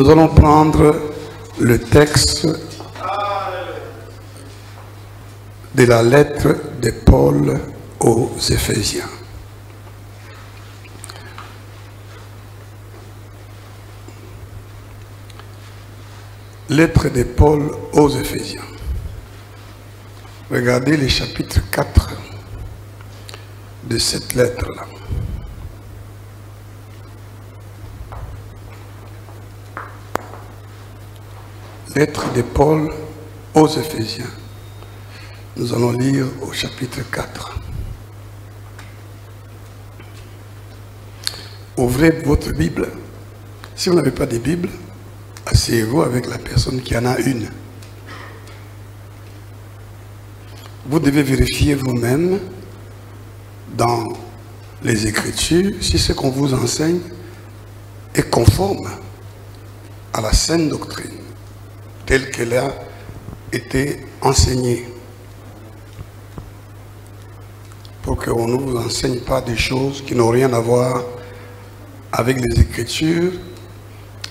Nous allons prendre le texte de la lettre de Paul aux Éphésiens. Lettre de Paul aux Éphésiens. Regardez le chapitre 4 de cette lettre-là. Lettre de Paul aux Éphésiens. Nous allons lire au chapitre 4. Ouvrez votre Bible. Si vous n'avez pas de Bible, asseyez-vous avec la personne qui en a une. Vous devez vérifier vous-même dans les Écritures si ce qu'on vous enseigne est conforme à la saine doctrine telle qu'elle a été enseignée. Pour qu'on ne vous enseigne pas des choses qui n'ont rien à voir avec les Écritures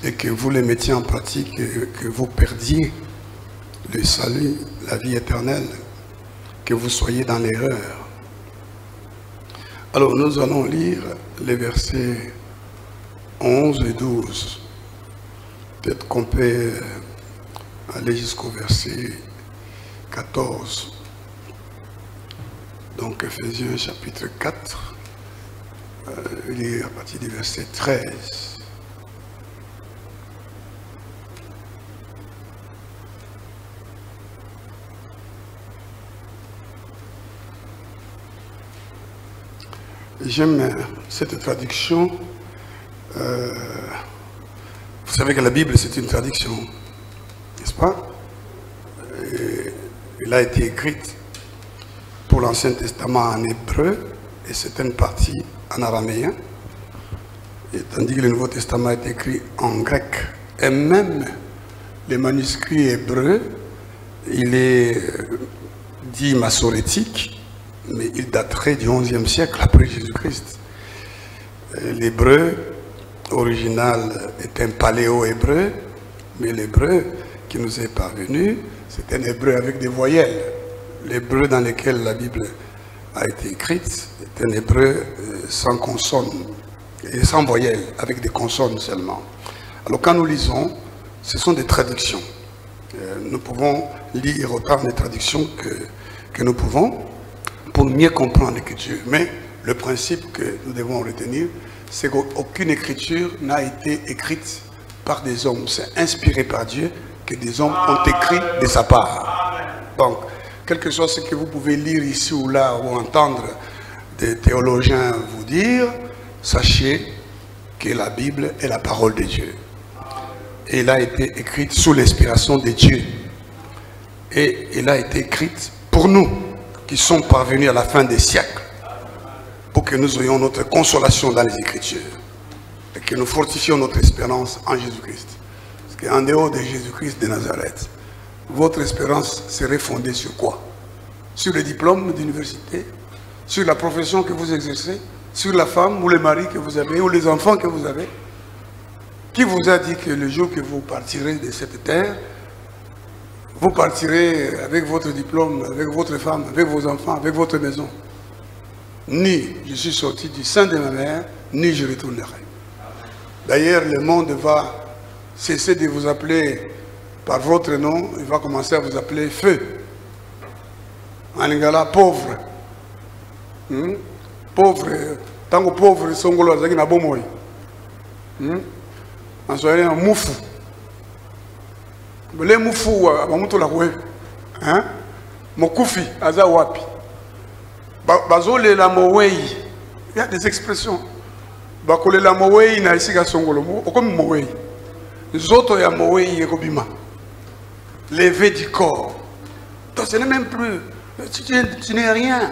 et que vous les mettiez en pratique et que vous perdiez le salut, la vie éternelle, que vous soyez dans l'erreur. Alors nous allons lire les versets 11 et 12. Peut-être qu'on peut aller jusqu'au verset 14. Donc Éphésiens chapitre 4, lire à partir du verset 13. J'aime cette traduction. Vous savez que la Bible, c'est une traduction, n'est-ce pas? Elle a été écrite pour l'Ancien Testament en hébreu et certaines parties en araméen. Et tandis que le Nouveau Testament est écrit en grec. Et même les manuscrits hébreux, il est dit massorétique, mais il daterait du XIe siècle après Jésus-Christ. L'hébreu original est un paléo-hébreu, mais l'hébreu qui nous est parvenu, c'est un hébreu avec des voyelles. L'hébreu dans lequel la Bible a été écrite est un hébreu sans consonne et sans voyelles, avec des consonnes seulement. Alors quand nous lisons, ce sont des traductions. Nous pouvons lire autant de traductions que nous pouvons pour mieux comprendre l'écriture. Mais le principe que nous devons retenir, c'est qu'aucune écriture n'a été écrite par des hommes. C'est inspiré par Dieu que des hommes ont écrit de sa part. Donc, quel que soit ce que vous pouvez lire ici ou là, ou entendre des théologiens vous dire, sachez que la Bible est la parole de Dieu. Et elle a été écrite sous l'inspiration de Dieu. Et elle a été écrite pour nous, qui sont parvenus à la fin des siècles, pour que nous ayons notre consolation dans les Écritures, et que nous fortifions notre espérance en Jésus-Christ. Parce qu'en dehors de Jésus-Christ de Nazareth, votre espérance serait fondée sur quoi? Sur le diplôme d'université, sur la profession que vous exercez, sur la femme ou le mari que vous avez, ou les enfants que vous avez. Qui vous a dit que le jour que vous partirez de cette terre, vous partirez avec votre diplôme, avec votre femme, avec vos enfants, avec votre maison? Ni je suis sorti du sein de ma mère, ni je retournerai. D'ailleurs, le monde va cesser de vous appeler par votre nom, il va commencer à vous appeler feu. En lingala, pauvre. Pauvre. Tant que pauvre, songolo, azaki na bomoi. En soirée, un moufou. Les moufou, mamuto la kwe. Mokufi, aza wapi. Bazole la mowei. Il y a des expressions. Bakole la mowei na isika songolo. Okomi mowei. Zoto ya mowei ekobima. Levé du corps. Donc ce n'est même plus. Tu n'es rien.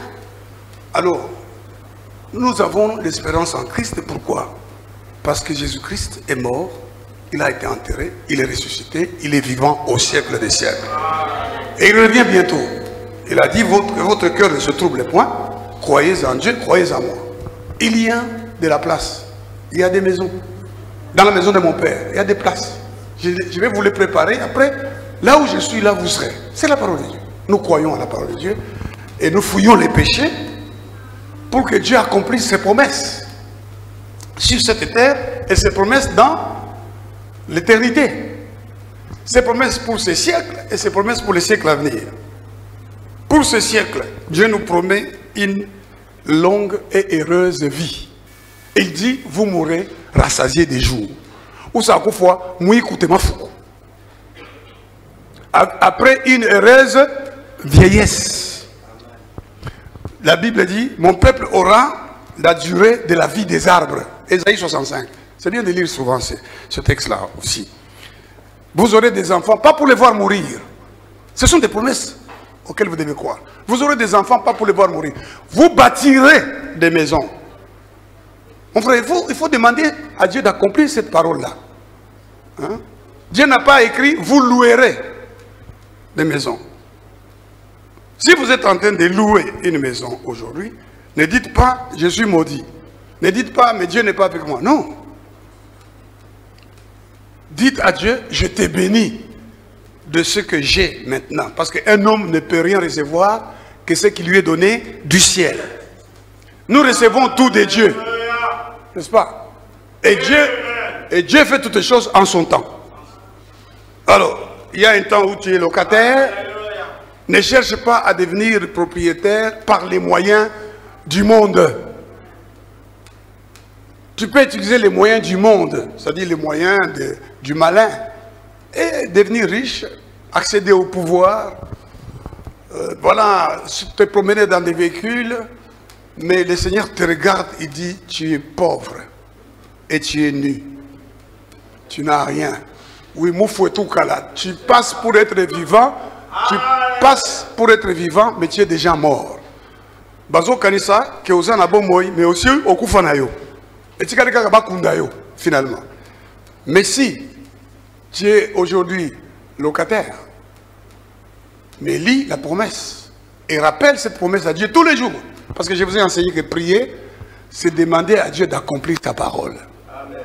Alors, nous avons l'espérance en Christ. Pourquoi? Parce que Jésus-Christ est mort, il a été enterré, il est ressuscité, il est vivant au siècle des siècles. Et il revient bientôt. Il a dit que votre cœur ne se trouble point, croyez en Dieu, croyez en moi. Il y a de la place, il y a des maisons. Dans la maison de mon père, il y a des places. Je vais vous les préparer. Après, là où je suis, là vous serez. C'est la parole de Dieu. Nous croyons à la parole de Dieu et nous fouillons les péchés pour que Dieu accomplisse ses promesses sur cette terre et ses promesses dans l'éternité. Ses promesses pour ces siècles et ses promesses pour les siècles à venir. Pour ce siècle, Dieu nous promet une longue et heureuse vie. Il dit, vous mourrez rassasiés des jours. Ou ça, fois, après une heureuse vieillesse. La Bible dit, mon peuple aura la durée de la vie des arbres. Ésaïe 65. C'est bien de lire souvent ce texte-là aussi. Vous aurez des enfants, pas pour les voir mourir. Ce sont des promesses auxquelles vous devez croire. Vous aurez des enfants, pas pour les voir mourir. Vous bâtirez des maisons. Mon frère, il faut demander à Dieu d'accomplir cette parole-là. Hein? Dieu n'a pas écrit, vous louerez des maisons. Si vous êtes en train de louer une maison aujourd'hui, ne dites pas, je suis maudit. Ne dites pas, mais Dieu n'est pas avec moi. Non. Dites à Dieu, je t'ai béni de ce que j'ai maintenant. Parce qu'un homme ne peut rien recevoir que ce qui lui est donné du ciel. Nous recevons tout de Dieu. N'est-ce pas? Et Dieu fait toutes les choses en son temps. Alors, il y a un temps où tu es locataire. Ne cherche pas à devenir propriétaire par les moyens du monde. Tu peux utiliser les moyens du monde, c'est-à-dire les moyens du malin, et devenir riche, accéder au pouvoir, voilà, te promener dans des véhicules, mais le Seigneur te regarde et dit, tu es pauvre et tu es nu. Tu n'as rien. Oui, tu passes pour être vivant, mais tu es déjà mort. Bazo kanisa, que osa na bomoy, mais aussi okufa na yo. Et tu finalement. Mais si tu es aujourd'hui locataire, mais lis la promesse et rappelle cette promesse à Dieu tous les jours. Parce que je vous ai enseigné que prier, c'est demander à Dieu d'accomplir ta parole. Amen.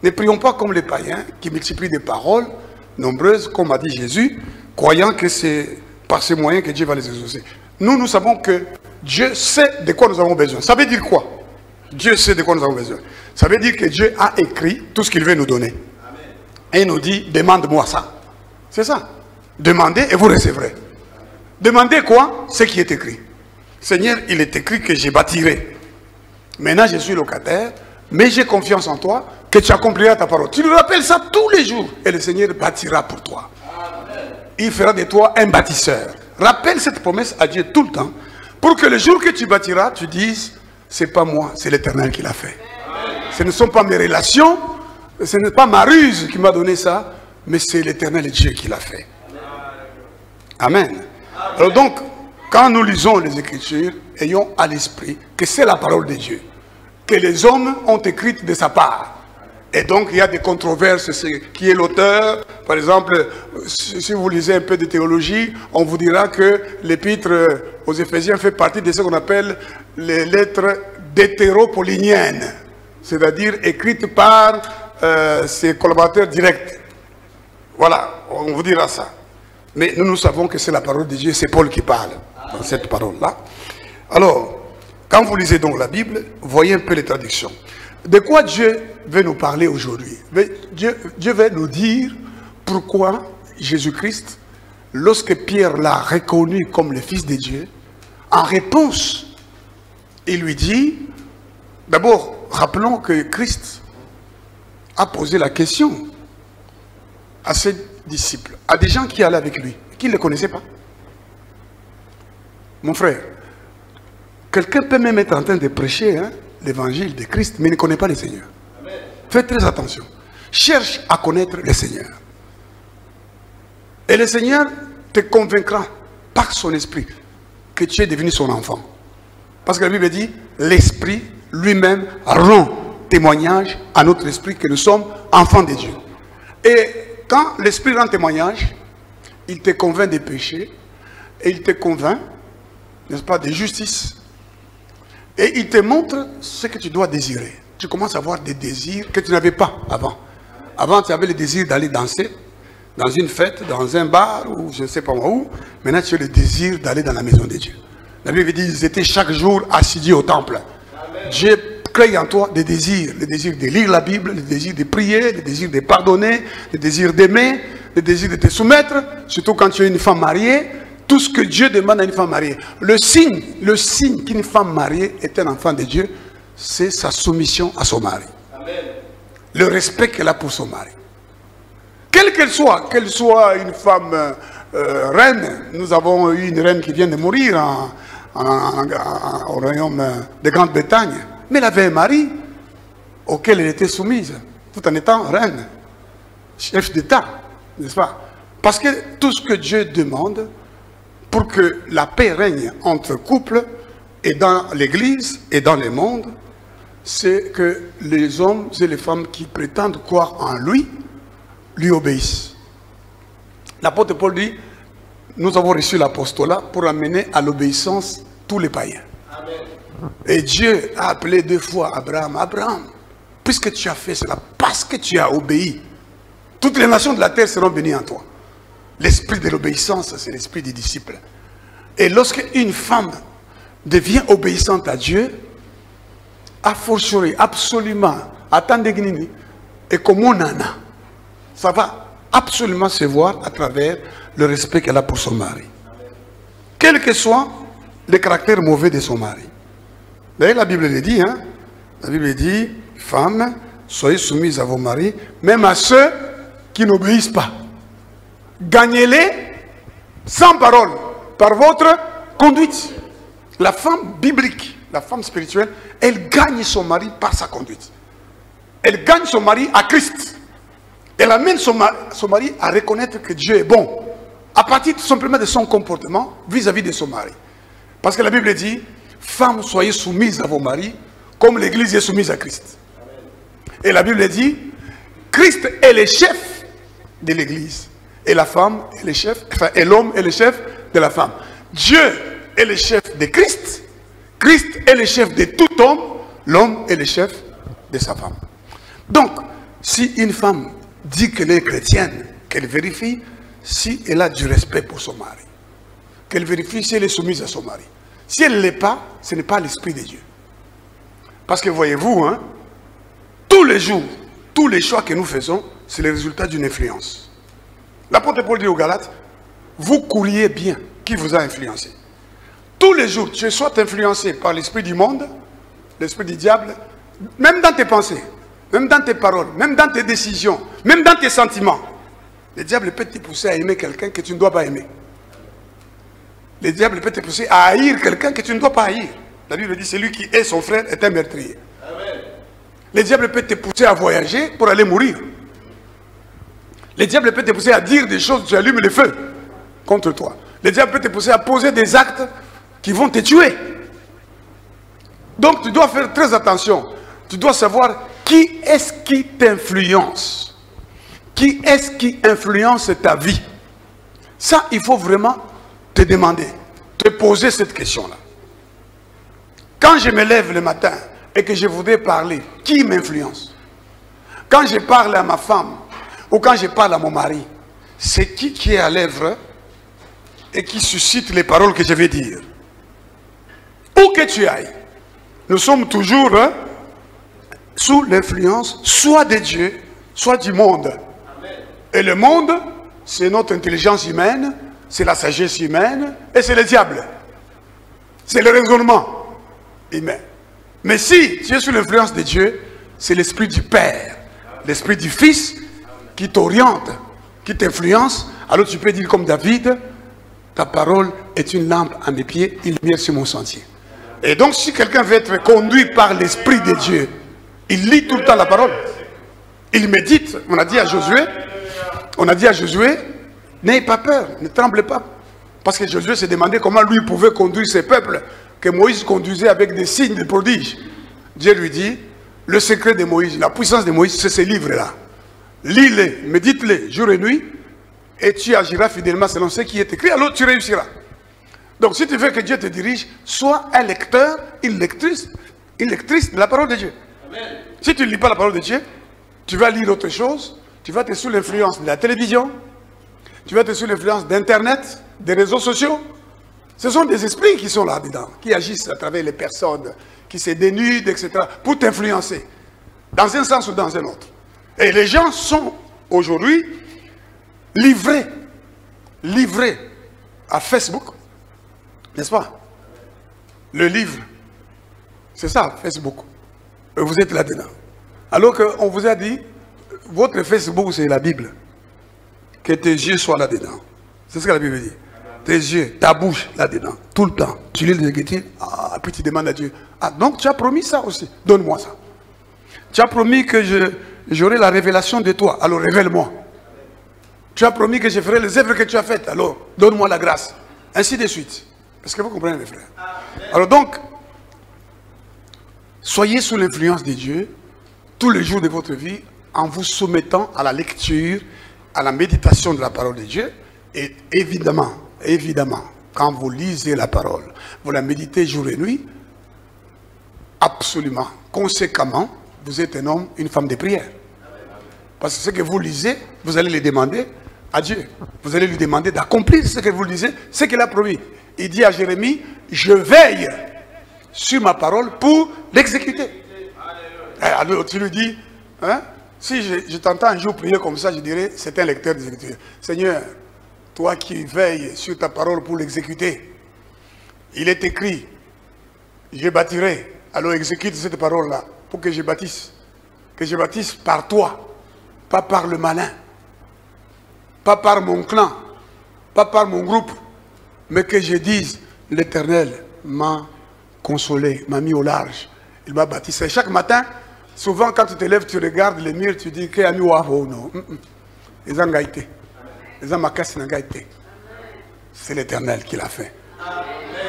Ne prions pas comme les païens qui multiplient des paroles nombreuses, comme a dit Jésus, croyant que c'est par ces moyens que Dieu va les exaucer. Nous savons que Dieu sait de quoi nous avons besoin. Ça veut dire quoi? Dieu sait de quoi nous avons besoin. Ça veut dire que Dieu a écrit tout ce qu'il veut nous donner. Amen. Et il nous dit, demande-moi ça. C'est ça. Demandez et vous recevrez. Demandez quoi? Ce qui est écrit. Seigneur, il est écrit que je bâtirai. Maintenant, je suis locataire, mais j'ai confiance en toi, que tu accompliras ta parole. Tu lui rappelles ça tous les jours, et le Seigneur bâtira pour toi. Amen. Il fera de toi un bâtisseur. Rappelle cette promesse à Dieu tout le temps, pour que le jour que tu bâtiras, tu dises, c'est pas moi, c'est l'Éternel qui l'a fait. Amen. Ce ne sont pas mes relations, ce n'est pas ma ruse qui m'a donné ça, mais c'est l'Éternel et Dieu qui l'a fait. Amen. Amen. Alors donc, quand nous lisons les Écritures, ayons à l'esprit que c'est la parole de Dieu, que les hommes ont écrite de sa part. Et donc, il y a des controverses. Qui est l'auteur? Par exemple, si vous lisez un peu de théologie, on vous dira que l'épître aux Éphésiens fait partie de ce qu'on appelle les lettres d'hétéropolyniennes, c'est-à-dire écrites par ses collaborateurs directs. Voilà, on vous dira ça. Mais nous savons que c'est la parole de Dieu, c'est Paul qui parle dans cette parole-là. Alors, quand vous lisez donc la Bible, voyez un peu les traductions. De quoi Dieu veut nous parler aujourd'hui? Dieu veut nous dire pourquoi Jésus-Christ, lorsque Pierre l'a reconnu comme le Fils de Dieu, en réponse, il lui dit, d'abord, rappelons que Christ a posé la question à ses disciples, à des gens qui allaient avec lui, qui ne le connaissaient pas. Mon frère, quelqu'un peut même être en train de prêcher l'évangile de Christ, mais il ne connaît pas le Seigneur. Amen. Faites très attention. Cherche à connaître le Seigneur. Et le Seigneur te convaincra par son esprit que tu es devenu son enfant. Parce que la Bible dit, l'esprit lui-même rend témoignage à notre esprit que nous sommes enfants de Dieu. Et quand l'esprit rend témoignage, il te convainc des péchés et il te convainc, n'est-ce pas, de justice. Et il te montre ce que tu dois désirer. Tu commences à avoir des désirs que tu n'avais pas avant. Avant, tu avais le désir d'aller danser dans une fête, dans un bar, ou je ne sais pas où. Maintenant, tu as le désir d'aller dans la maison de Dieu. La Bible dit qu'ils étaient chaque jour assidus au temple. Amen. Dieu crée en toi des désirs. Le désir de lire la Bible, le désir de prier, le désir de pardonner, le désir d'aimer, le désir de te soumettre. Surtout quand tu es une femme mariée. Tout ce que Dieu demande à une femme mariée. Le signe qu'une femme mariée est un enfant de Dieu, c'est sa soumission à son mari. Amen. Le respect qu'elle a pour son mari. Quelle qu'elle soit une femme reine. Nous avons eu une reine qui vient de mourir au royaume de Grande-Bretagne. Mais elle avait un mari auquel elle était soumise, tout en étant reine, chef d'État, n'est-ce pas? Parce que tout ce que Dieu demande pour que la paix règne entre couples et dans l'Église et dans le monde, c'est que les hommes et les femmes qui prétendent croire en lui obéissent. L'apôtre Paul dit, nous avons reçu l'apostolat pour amener à l'obéissance tous les païens. Amen. Et Dieu a appelé 2 fois Abraham, Abraham, puisque tu as fait cela, parce que tu as obéi, toutes les nations de la terre seront bénies en toi. L'esprit de l'obéissance, c'est l'esprit des disciples. Et lorsque une femme devient obéissante à Dieu, a fortiori, absolument, attendez, et comme on en a, ça va absolument se voir à travers le respect qu'elle a pour son mari. Quel que soit le caractère mauvais de son mari. D'ailleurs, la Bible le dit, hein? La Bible dit, femmes, soyez soumises à vos maris, même à ceux qui n'obéissent pas. Gagnez-les sans parole, par votre conduite. La femme biblique, la femme spirituelle, elle gagne son mari par sa conduite. Elle gagne son mari à Christ. Elle amène son mari à reconnaître que Dieu est bon. À partir tout simplement de son comportement vis-à-vis de son mari. Parce que la Bible dit, femmes, soyez soumises à vos maris, comme l'Église est soumise à Christ. Et la Bible dit, Christ est le chef de l'Église. Et la femme est le chef, enfin, et l'homme est le chef de la femme. Dieu est le chef de Christ. Christ est le chef de tout homme. L'homme est le chef de sa femme. Donc, si une femme dit qu'elle est chrétienne, qu'elle vérifie si elle a du respect pour son mari. Qu'elle vérifie si elle est soumise à son mari. Si elle ne l'est pas, ce n'est pas l'esprit de Dieu. Parce que voyez-vous, hein, tous les jours, tous les choix que nous faisons, c'est le résultat d'une influence. L'apôtre Paul dit aux Galates, vous courriez bien qui vous a influencé. Tous les jours, tu es soit influencé par l'esprit du monde, l'esprit du diable, même dans tes pensées, même dans tes paroles, même dans tes décisions, même dans tes sentiments. Le diable peut te pousser à aimer quelqu'un que tu ne dois pas aimer. Le diable peut te pousser à haïr quelqu'un que tu ne dois pas haïr. La Bible dit, celui qui hait son frère est un meurtrier. Amen. Le diable peut te pousser à voyager pour aller mourir. Le diable peut te pousser à dire des choses, tu allumes le feu contre toi. Le diable peut te pousser à poser des actes qui vont te tuer. Donc tu dois faire très attention. Tu dois savoir qui est-ce qui t'influence. Qui est-ce qui influence ta vie? Ça, il faut vraiment te demander, te poser cette question-là. Quand je me lève le matin et que je voudrais parler, qui m'influence? Quand je parle à ma femme ou quand je parle à mon mari, c'est qui est à l'œuvre et qui suscite les paroles que je vais dire? Où que tu ailles, nous sommes toujours sous l'influence soit de Dieu, soit du monde. Et le monde, c'est notre intelligence humaine, c'est la sagesse humaine, et c'est le diable. C'est le raisonnement humain. Mais si tu es sous l'influence de Dieu, c'est l'esprit du Père, l'esprit du Fils qui t'oriente, qui t'influence. Alors tu peux dire comme David, ta parole est une lampe à mes pieds, une lumière sur mon sentier. Et donc si quelqu'un veut être conduit par l'esprit de Dieu, il lit tout le temps la parole. Il médite. On a dit à Josué, n'ayez pas peur, ne tremblez pas. Parce que Josué s'est demandé comment lui pouvait conduire ses peuples, que Moïse conduisait avec des signes, des prodiges. Dieu lui dit, le secret de Moïse, la puissance de Moïse, c'est ces livres-là. Lis-les, médite-les, jour et nuit, et tu agiras fidèlement selon ce qui est écrit, alors tu réussiras. Donc si tu veux que Dieu te dirige, sois un lecteur, une lectrice de la parole de Dieu. Amen. Si tu ne lis pas la parole de Dieu, tu vas lire autre chose, Tu vas être sous l'influence de la télévision. Tu vas être sous l'influence d'Internet, des réseaux sociaux. Ce sont des esprits qui sont là-dedans, qui agissent à travers les personnes, qui se dénudent, etc., pour t'influencer, dans un sens ou dans un autre. Et les gens sont aujourd'hui livrés à Facebook, n'est-ce pas? Le livre, c'est ça, Facebook. Et vous êtes là-dedans. Alors qu'on vous a dit, votre Facebook, c'est la Bible. Que tes yeux soient là-dedans. C'est ce que la Bible dit. Tes yeux, ta bouche là-dedans, tout le temps. Tu lis les Écritures, puis tu demandes à Dieu. Ah, donc tu as promis ça aussi. Donne-moi ça. Tu as promis que j'aurai la révélation de toi. Alors révèle-moi. Tu as promis que je ferai les œuvres que tu as faites. Alors donne-moi la grâce. Ainsi de suite. Est-ce que vous comprenez, mes frères? Alors donc, soyez sous l'influence de Dieu tous les jours de votre vie en vous soumettant à la lecture, à la méditation de la parole de Dieu. Et évidemment, quand vous lisez la parole, vous la méditez jour et nuit, absolument, conséquemment, vous êtes un homme, une femme de prière. Parce que ce que vous lisez, vous allez le demander à Dieu. Vous allez lui demander d'accomplir ce que vous lisez, ce qu'il a promis. Il dit à Jérémie, je veille sur ma parole pour l'exécuter. Alors tu lui dis, hein, si je t'entends un jour prier comme ça, je dirais, c'est un lecteur des Écritures. Seigneur, toi qui veilles sur ta parole pour l'exécuter, il est écrit, je bâtirai. Alors exécute cette parole-là pour que je bâtisse. Que je bâtisse par toi, pas par le malin, pas par mon clan, pas par mon groupe, mais que je dise, l'Éternel m'a consolé, m'a mis au large, il m'a bâtissé. Chaque matin, souvent quand tu te lèves, tu regardes les murs, tu dis, que non, ils ont gaïté. C'est l'Éternel qui l'a fait.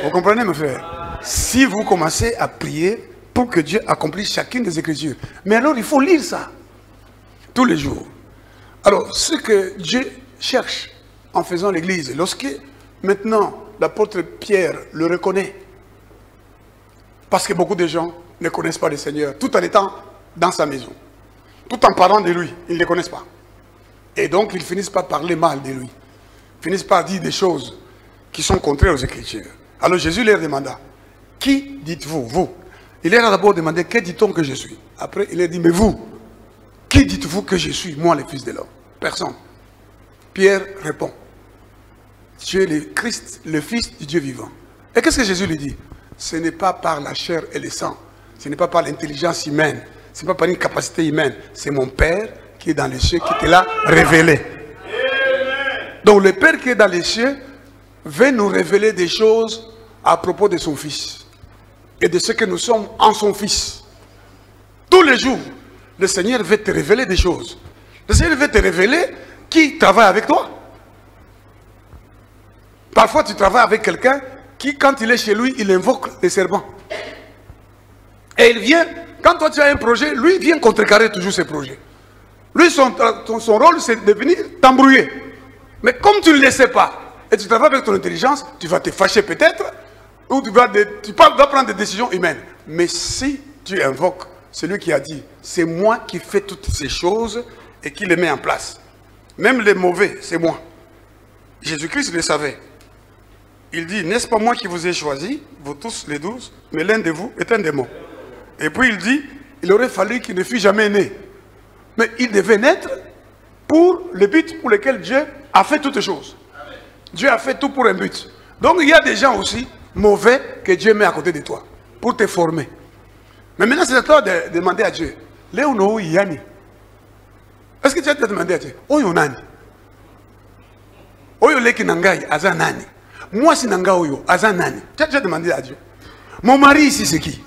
Vous comprenez, mes frères? Si vous commencez à prier pour que Dieu accomplisse chacune des Écritures, mais alors il faut lire ça tous les jours. Alors, ce que Dieu cherche en faisant l'Église, lorsque maintenant l'apôtre Pierre le reconnaît, parce que beaucoup de gens ne connaissent pas le Seigneur, tout en étant dans sa maison, tout en parlant de lui, ils ne le connaissent pas. Et donc, ils finissent par parler mal de lui. Ils finissent par dire des choses qui sont contraires aux Écritures. Alors Jésus leur demanda, qui dites-vous, vous? Il leur a d'abord demandé, que dit-on que je suis? Après, il leur dit, mais vous, qui dites-vous que je suis, moi, le Fils de l'homme? Personne. Pierre répond, tu es le Christ, le Fils du Dieu vivant. Et qu'est-ce que Jésus lui dit? Ce n'est pas par la chair et le sang, ce n'est pas par l'intelligence humaine, ce n'est pas par une capacité humaine, c'est mon Père qui est dans les cieux, qui te l'a révélé. Donc le Père qui est dans les cieux veut nous révéler des choses à propos de son Fils et de ce que nous sommes en son Fils. Tous les jours, le Seigneur veut te révéler des choses. Le Seigneur veut te révéler qui travaille avec toi. Parfois tu travailles avec quelqu'un qui, quand il est chez lui, il invoque les serpents. Et il vient, quand toi tu as un projet, lui vient contrecarrer toujours ses projets. Lui, son rôle, c'est de venir t'embrouiller. Mais comme tu ne le sais pas, et tu travailles avec ton intelligence, tu vas te fâcher peut-être, ou tu vas prendre des décisions humaines. Mais si tu invoques celui qui a dit, c'est moi qui fais toutes ces choses et qui les met en place. Même les mauvais, c'est moi. Jésus-Christ le savait. Il dit, n'est-ce pas moi qui vous ai choisi, vous tous les 12, mais l'un de vous est un démon. Et puis il dit, il aurait fallu qu'il ne fût jamais né. Mais il devait naître pour le but pour lequel Dieu a fait toutes choses. Dieu a fait tout pour un but. Donc il y a des gens aussi mauvais que Dieu met à côté de toi pour te former. Mais maintenant c'est à toi de demander à Dieu. Est-ce que tu as demandé à Dieu? Oyo nani? Oyo leki nangai aza nani? Moi si nanga oyo aza nani? Tu as déjà demandé à Dieu. Mon mari ici c'est qui?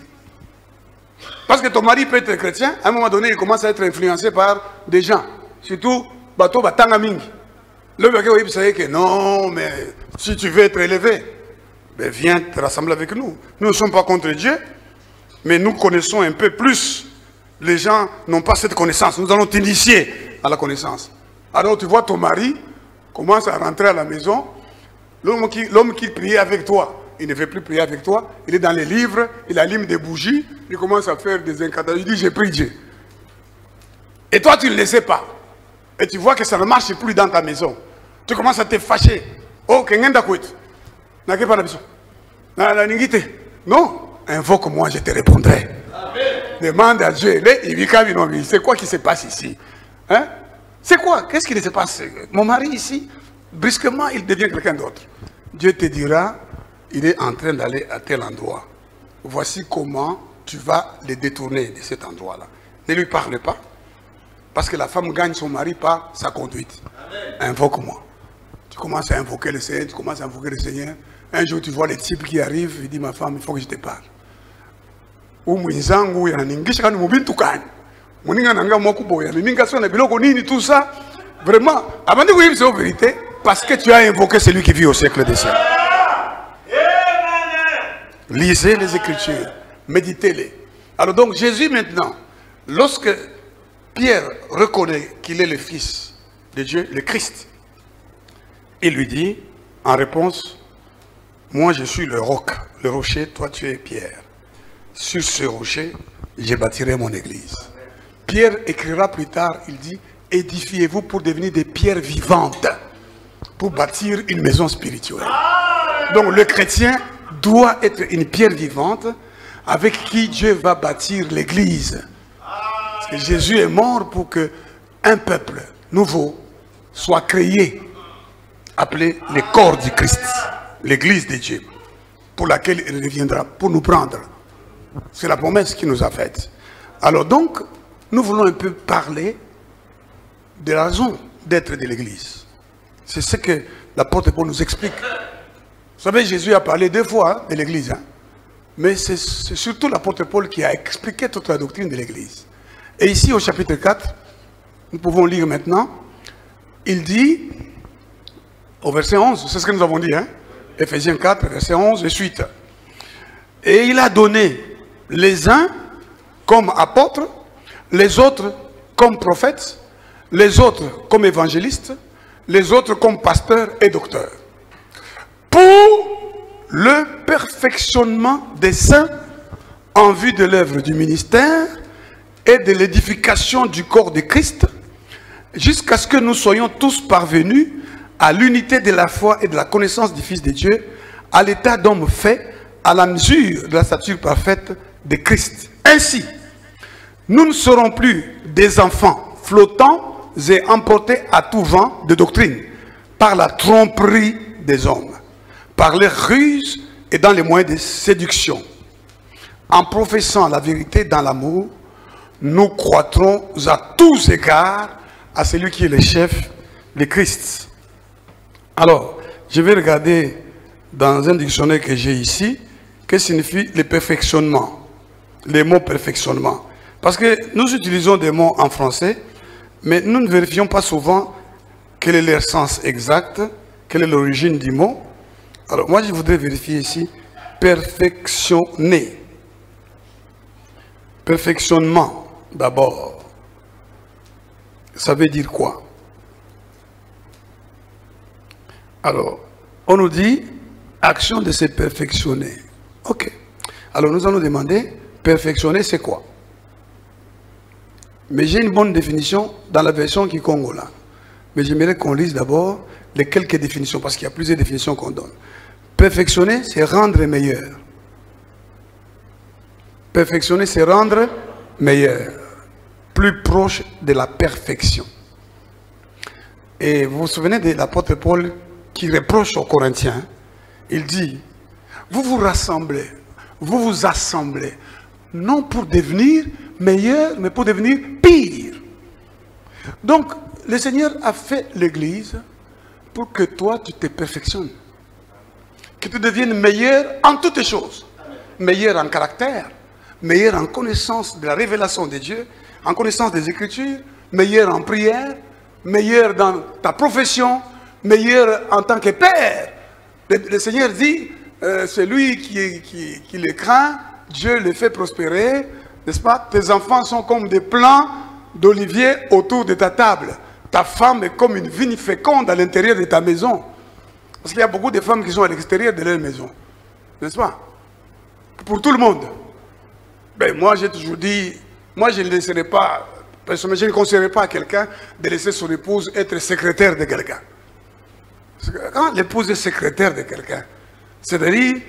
Parce que ton mari peut être chrétien, à un moment donné, il commence à être influencé par des gens. Surtout, bateau batanga mingi. Le mec il sait que non, mais si tu veux être élevé, ben viens te rassembler avec nous. Nous ne sommes pas contre Dieu, mais nous connaissons un peu plus. Les gens n'ont pas cette connaissance. Nous allons t'initier à la connaissance. Alors tu vois ton mari commence à rentrer à la maison. L'homme qui priait avec toi, il ne veut plus prier avec toi. Il est dans les livres, il allume des bougies, il commence à faire des incantations. Il dit, j'ai pris Dieu. Et toi, tu ne le sais pas. et tu vois que ça ne marche plus dans ta maison, tu commences à te fâcher. Oh, non, invoque-moi, je te répondrai. Demande à Dieu. C'est quoi qui se passe ici? Hein? C'est quoi? Qu'est-ce qui se passe? Mon mari ici, brusquement, il devient quelqu'un d'autre. Dieu te dira, il est en train d'aller à tel endroit. Voici comment tu vas le détourner de cet endroit-là. Ne lui parle pas. Parce que la femme gagne son mari par sa conduite. Invoque-moi. Tu commences à invoquer le Seigneur, tu commences à invoquer le Seigneur. Un jour, tu vois les types qui arrivent, il dit, ma femme, il faut que je te parle. Ou mwenzangu yananingisha kani mubintu kani. Muninga nanga mokuboya. Miminga sona biloko nini tout ça. Vraiment, avant de dire c'est vérité, parce que tu as invoqué celui qui vit au siècle des siècles. Lisez les Écritures, méditez-les. Alors donc Jésus maintenant, lorsque Pierre reconnaît qu'il est le Fils de Dieu, le Christ, il lui dit en réponse, moi je suis le roc, le rocher, toi tu es Pierre. Sur ce rocher, je bâtirai mon église. Pierre écrira plus tard, il dit, édifiez-vous pour devenir des pierres vivantes, pour bâtir une maison spirituelle. Donc le chrétien doit être une pierre vivante avec qui Dieu va bâtir l'église. Parce que Jésus est mort pour que un peuple nouveau soit créé, appelé le corps du Christ, l'église de Dieu, pour laquelle il reviendra, pour nous prendre. C'est la promesse qu'il nous a faite. Alors donc, nous voulons un peu parler de la raison d'être de l'église. C'est ce que l'apôtre Paul nous explique. Vous savez, Jésus a parlé 2 fois de l'église. Hein? Mais c'est surtout l'apôtre Paul qui a expliqué toute la doctrine de l'église. Et ici, au chapitre 4, nous pouvons lire maintenant, il dit, au verset 11, c'est ce que nous avons dit, hein? Éphésiens 4, verset 11 et suite. Et il a donné les uns comme apôtres, les autres comme prophètes, les autres comme évangélistes, les autres comme pasteurs et docteurs. Pour le perfectionnement des saints en vue de l'œuvre du ministère et de l'édification du corps de Christ, jusqu'à ce que nous soyons tous parvenus à l'unité de la foi et de la connaissance du Fils de Dieu, à l'état d'homme fait, à la mesure de la stature parfaite de Christ. Ainsi, nous ne serons plus des enfants flottants et emportés à tout vent de doctrine, par la tromperie des hommes, par les ruses et dans les moyens de séduction. En professant la vérité dans l'amour, nous croîtrons à tous égards à celui qui est le chef de Christ. Alors, je vais regarder dans un dictionnaire que j'ai ici, que signifie le perfectionnement, les mots perfectionnement. Parce que nous utilisons des mots en français, mais nous ne vérifions pas souvent quel est leur sens exact, quelle est l'origine du mot. Alors moi je voudrais vérifier ici, perfectionner. Perfectionnement, d'abord. Ça veut dire quoi? Alors, on nous dit action de se perfectionner. Ok. Alors nous allons demander, perfectionner c'est quoi? Mais j'ai une bonne définition dans la version Kikongo là. Mais j'aimerais qu'on lise d'abord les quelques définitions, parce qu'il y a plusieurs définitions qu'on donne. Perfectionner, c'est rendre meilleur. Perfectionner, c'est rendre meilleur. Plus proche de la perfection. Et vous vous souvenez de l'apôtre Paul qui reproche aux Corinthiens. Il dit, vous vous rassemblez, vous vous assemblez, non pour devenir meilleur, mais pour devenir pire. Donc, le Seigneur a fait l'église pour que toi, tu te perfectionnes. Que tu deviennes meilleur en toutes les choses. Meilleur en caractère, meilleur en connaissance de la révélation de Dieu, en connaissance des Écritures, meilleur en prière, meilleur dans ta profession, meilleur en tant que père. Le Seigneur dit, celui qui le craint, Dieu le fait prospérer, n'est-ce pas? Tes enfants sont comme des plants d'olivier autour de ta table. Ta femme est comme une vigne féconde à l'intérieur de ta maison. Parce qu'il y a beaucoup de femmes qui sont à l'extérieur de leur maison. N'est-ce pas? Pour tout le monde. Ben, moi, j'ai toujours dit, moi, je ne laisserai pas Personnellement, je ne conseillerais pas à quelqu'un de laisser son épouse être secrétaire de quelqu'un. Quand l'épouse est secrétaire de quelqu'un, c'est-à-dire,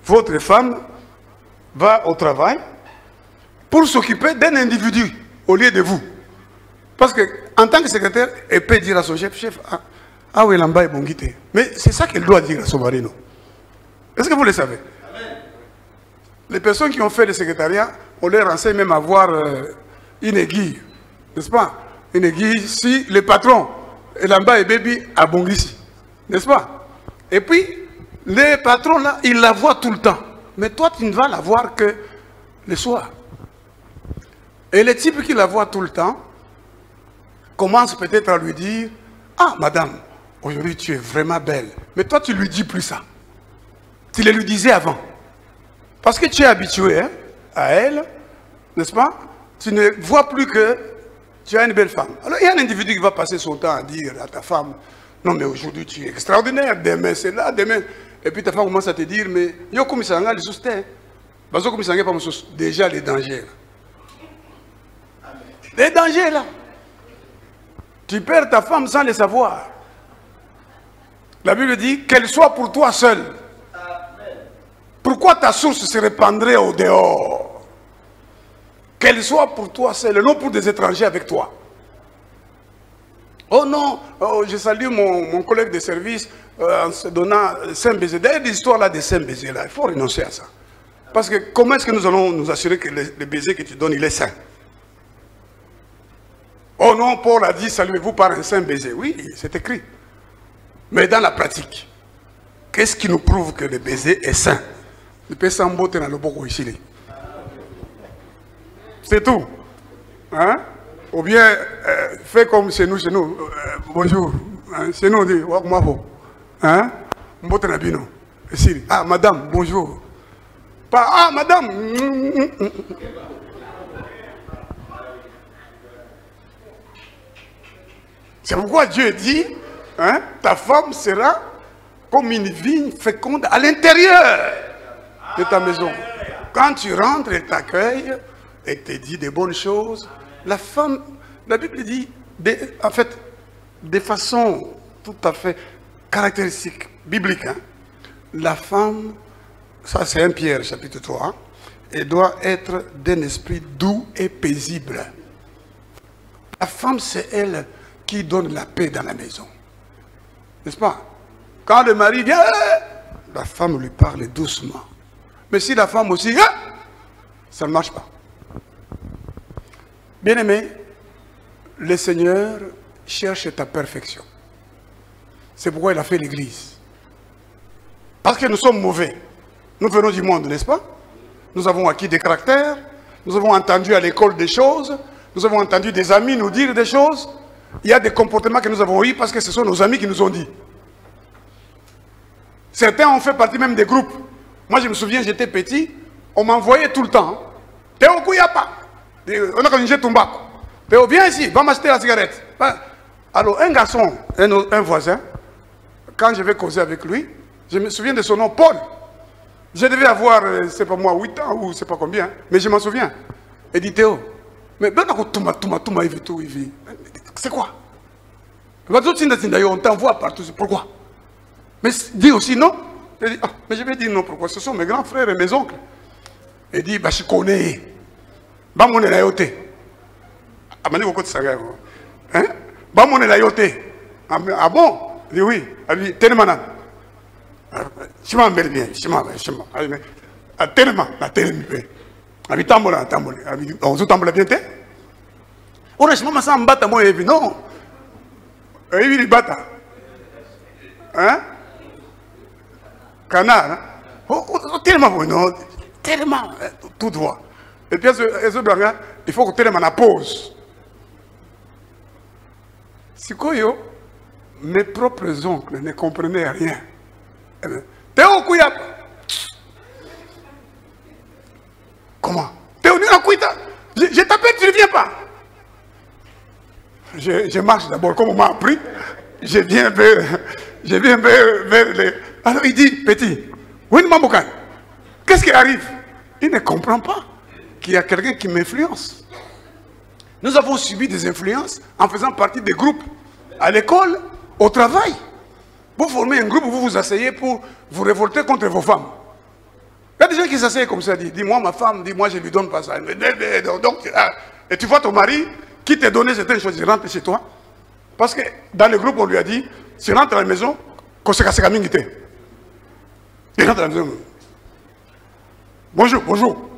votre femme va au travail pour s'occuper d'un individu au lieu de vous. Parce qu'en tant que secrétaire, elle peut dire à son chef, ah oui, l'amba est bon guité. Mais c'est ça qu'elle doit dire à son mari, non? Est-ce que vous le savez? Amen. Les personnes qui ont fait le secrétariat, on leur enseigne même à avoir une aiguille, n'est-ce pas? Une aiguille, si le patron, l'amba et baby, à Bongisi, n'est-ce pas? Et puis, les patrons là, ils la voient tout le temps. Mais toi, tu ne vas la voir que le soir. Et les types qui la voient tout le temps commencent peut-être à lui dire, ah madame, aujourd'hui tu es vraiment belle. Mais toi, tu ne lui dis plus ça. Tu le lui disais avant. Parce que tu es habitué hein, à elle, n'est-ce pas? Tu ne vois plus que tu as une belle femme. Alors il y a un individu qui va passer son temps à dire à ta femme, non mais aujourd'hui tu es extraordinaire, demain c'est là, demain. Et puis ta femme commence à te dire, mais yo comme ça les soustais. Déjà les dangers. Les dangers là. Tu perds ta femme sans le savoir. La Bible dit qu'elle soit pour toi seule. Pourquoi ta source se répandrait au dehors? Qu'elle soit pour toi seule, non pour des étrangers avec toi. Oh non, oh, je salue mon collègue de service en se donnant 5 baisers. D'ailleurs, l'histoire là des 5 baisers là, il faut renoncer à ça. Parce que comment est-ce que nous allons nous assurer que le baiser que tu donnes, il est saint? Oh non, Paul a dit, saluez-vous par un saint baiser. Oui, c'est écrit. Mais dans la pratique, qu'est-ce qui nous prouve que le baiser est saint? C'est tout. Hein? Ou bien, fais comme chez nous, bonjour. Chez nous, on dit, hein? Ah, madame, bonjour. Pas, ah, madame. C'est pourquoi Dieu dit, hein, ta femme sera comme une vigne féconde à l'intérieur de ta maison. Quand tu rentres, elle t'accueille et te dit des bonnes choses. La femme, la Bible dit, en fait, de façon tout à fait caractéristique, biblique, hein, la femme, ça c'est 1 Pierre chapitre 3, elle doit être d'un esprit doux et paisible. La femme, c'est elle qui donne la paix dans la maison. N'est-ce pas? Quand le mari vient, la femme lui parle doucement. Mais si la femme aussi, ça ne marche pas. Bien-aimé, le Seigneur cherche ta perfection. C'est pourquoi il a fait l'Église. Parce que nous sommes mauvais. Nous venons du monde, n'est-ce pas? Nous avons acquis des caractères. Nous avons entendu à l'école des choses. Nous avons entendu des amis nous dire des choses. Il y a des comportements que nous avons eus parce que ce sont nos amis qui nous ont dit. Certains ont fait partie même des groupes. Moi, je me souviens, j'étais petit, on m'envoyait tout le temps. Théo Kouyapa. On a connu Tumbako. Théo, viens ici, va m'acheter la cigarette. Alors, un garçon, un voisin, quand je vais causer avec lui, je me souviens de son nom, Paul. Je devais avoir, c'est pas moi, 8 ans ou c'est pas combien, mais je m'en souviens. Il dit, Théo, mais c'est quoi? On t'envoie partout, pourquoi? Mais dis aussi non. Il dit, ah, mais je vais dire non, pourquoi? Ce sont mes grands frères et mes oncles. Il dit, bah, je connais. Bah, mon est yoté. Ah, mais vous savez, hein? Bah, mon est yoté. Ah bon? Il dit, oui. Il dit, tellement. Je m'en vais bien. Je m'en vais. Tellement. Il dit, tambola. Il dit, on se tambola bien, on a jamais ça en bata, moi, et non. Il dit, bata. Hein? Canard, hein? Tellement, non, tellement, tout droit. Et puis, il faut que tellement la pause. C'est quoi, yo? Mes propres oncles ne comprenaient rien. Théo Kouyap. Comment? Théo Kouyap. Je t'appelle, tu ne viens pas. Je marche d'abord, comme on m'a appris. Je viens vers les... Alors il dit, petit, qu'est-ce qui arrive? Il ne comprend pas qu'il y a quelqu'un qui m'influence. Nous avons subi des influences en faisant partie des groupes. À l'école, au travail. Vous formez un groupe où vous vous asseyez pour vous révolter contre vos femmes. Il y a des gens qui s'asseyent comme ça, disent, dis-moi ma femme, dis-moi je ne lui donne pas ça. Et tu vois ton mari qui t'a donné certaines choses, il rentre chez toi. Parce que dans le groupe, on lui a dit, tu rentres à la maison, qu'on se casse la mine. Il rentre à la maison. Bonjour, bonjour.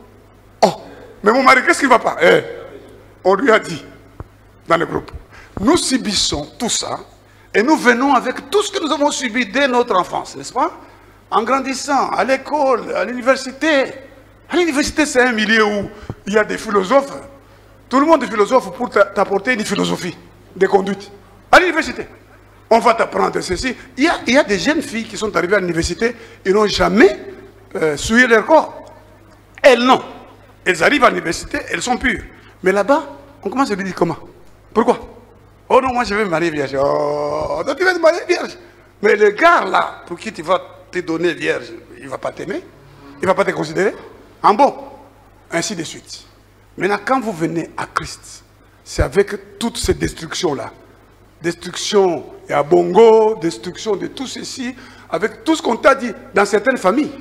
Oh, mais mon mari, qu'est-ce qui ne va pas? On lui a dit, dans le groupe, nous subissons tout ça, et nous venons avec tout ce que nous avons subi dès notre enfance, n'est-ce pas? En grandissant, à l'école, à l'université. À l'université, c'est un milieu où il y a des philosophes. Tout le monde est philosophe pour t'apporter une philosophie de conduite. À l'université, on va t'apprendre ceci. Il y a des jeunes filles qui sont arrivées à l'université, ils n'ont jamais souillé leur corps. Elles, non. Elles arrivent à l'université, elles sont pures. Mais là-bas, on commence à lui dire comment? Pourquoi? Oh non, moi je vais me marier vierge. Oh, donc tu vas te marier vierge. Mais le gars là, pour qui tu vas te donner vierge, il ne va pas t'aimer, il ne va pas te considérer. En bon, ainsi de suite. Maintenant, quand vous venez à Christ, c'est avec toutes ces destructions-là. Destruction et à Bongo, destruction de tout ceci, avec tout ce qu'on t'a dit dans certaines familles.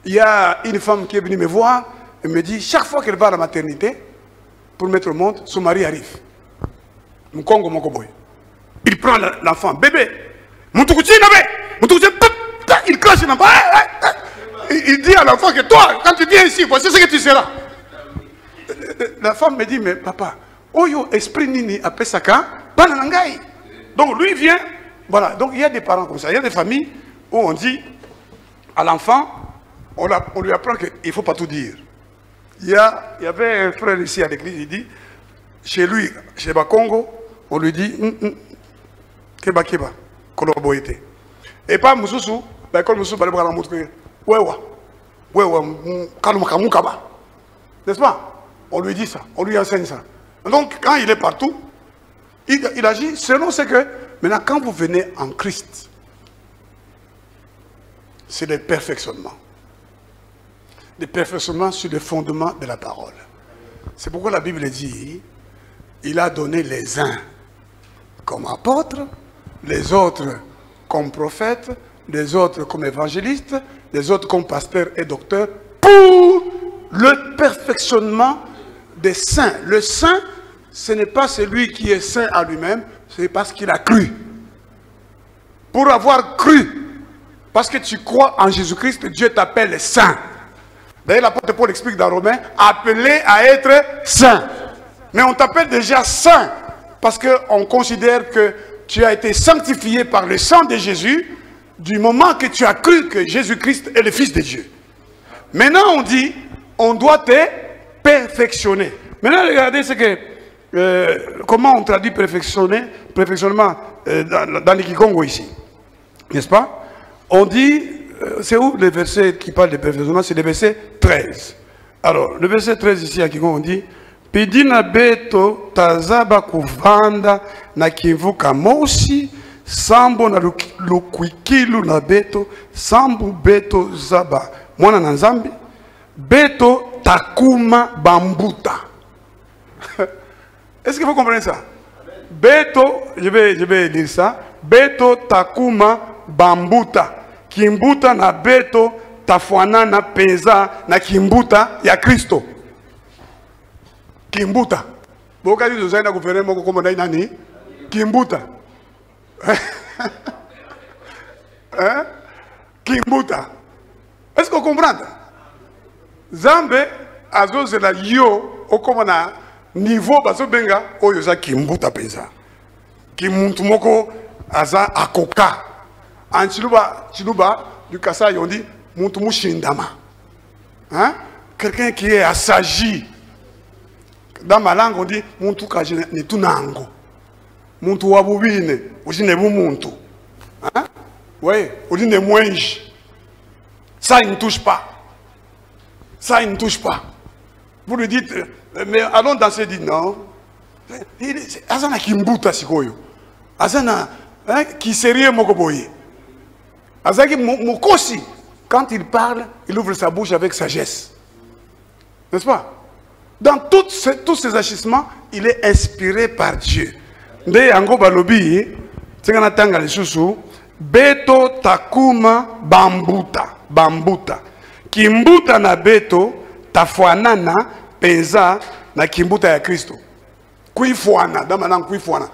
Il y a une femme qui est venue me voir et me dit, chaque fois qu'elle va à la maternité, pour mettre au monde, son mari arrive. Il prend l'enfant, bébé, il crache l'enfant. Il dit à l'enfant que toi, quand tu viens ici, voici ce que tu seras. La femme me dit, mais papa, Oyo esprit nini apesaka, bananangai. Donc lui vient, voilà. Donc il y a des parents comme ça, il y a des familles où on dit à l'enfant, on lui apprend qu'il ne faut pas tout dire. Il y avait un frère ici à l'église, il dit, chez lui, chez Bakongo, on lui dit, keba, koloboyete. Et pas Moussou, l'école Moussou, balébra montrer, n'est-ce pas? On lui dit ça, on lui enseigne ça. Donc, quand il est partout, il agit selon ce que... Maintenant, quand vous venez en Christ, c'est le perfectionnement. Le perfectionnement sur le fondement de la parole. C'est pourquoi la Bible dit, il a donné les uns comme apôtres, les autres comme prophètes, les autres comme évangélistes, les autres comme pasteurs et docteurs, pour le perfectionnement des saints. Le saint, ce n'est pas celui qui est saint à lui-même, c'est parce qu'il a cru. Pour avoir cru, parce que tu crois en Jésus-Christ, Dieu t'appelle saint. D'ailleurs, l'apôtre Paul explique dans Romains, appelé à être saint. Mais on t'appelle déjà saint, parce qu'on considère que tu as été sanctifié par le sang de Jésus, du moment que tu as cru que Jésus-Christ est le Fils de Dieu. Maintenant, on dit, on doit te perfectionner. Maintenant, regardez ce que, comment on traduit perfectionnement dans le Kikongo ici. N'est-ce pas? On dit, c'est où le verset qui parle de perfectionnement? C'est le verset 13. Alors, le verset 13 ici à Kikongo, on dit, Pidina beto tazaba kuvanda na kivuka mosi, sambo na lukwikilu na beto, sambu beto zaba. Mwana na nzambi, beto takuma bambuta. Est-ce que vous comprenez ça? Beto, je vais lire ça. Beto takuma bambuta. Kimbuta na beto tafuana na peza na kimbuta ya Kristo. Kimbuta. Boka di dozaina gouverner moko komo na nani? Kimbuta. Hein? Kimbuta. Est-ce que vous comprenez? Zambe azozela yo okomana niveau bazo benga oyo za kimbuta penza. Kimuntu moko aza akoka. En Chiluba du Kassai on dit muntu mushindama. Hein? Quelqu'un qui est assagi. Dans ma langue on dit muntu kajine ni tunango. Muntu wabubine, ujine bu muntu. Hein? Oui, ujine mwenji. Ça, il ne touche pas. Ça, il ne touche pas. Vous lui dites, mais allons danser, dit non. Azana kimbuta sikoyo. Azana qui sérieux mokoboye. Azaki mokosi. Quand il parle, il ouvre sa bouche avec sagesse. N'est-ce pas? Dans tous ces agissements, il est inspiré par Dieu. Nde yango balobi, tingana tanga lisusu, beto takuma bambuta. Kimbuta na beto tafuanana penza na kimbuta ya Kristo. Kuifuana, dans ma langue kuifuana.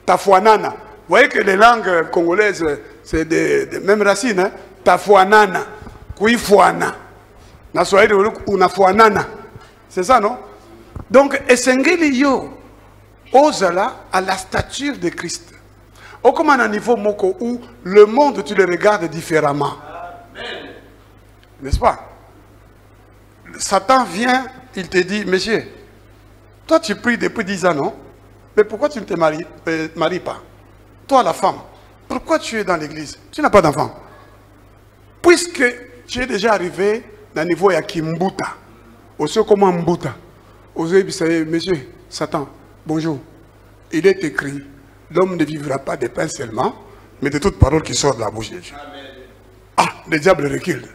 Tafuanana. Vous voyez que les langues congolaises, c'est des mêmes racines. Hein? Tafuanana. Kuifuana. Na Swahili unafuanana. C'est ça, non? Donc, esengeli yo ozala à la stature de Christ. Au comme à un niveau moko où le monde tu le regardes différemment. N'est-ce pas? Satan vient, il te dit, monsieur, toi tu pries depuis 10 ans, non? Mais pourquoi tu ne te maries pas? Toi la femme, pourquoi tu es dans l'église? Tu n'as pas d'enfant. Puisque tu es déjà arrivé à un niveau ya kimbuta. Aussi comment mbuta. Monsieur, Satan, bonjour. Il est écrit, l'homme ne vivra pas de pain seulement, mais de toute parole qui sort de la bouche de Dieu. Ah, le diable recule.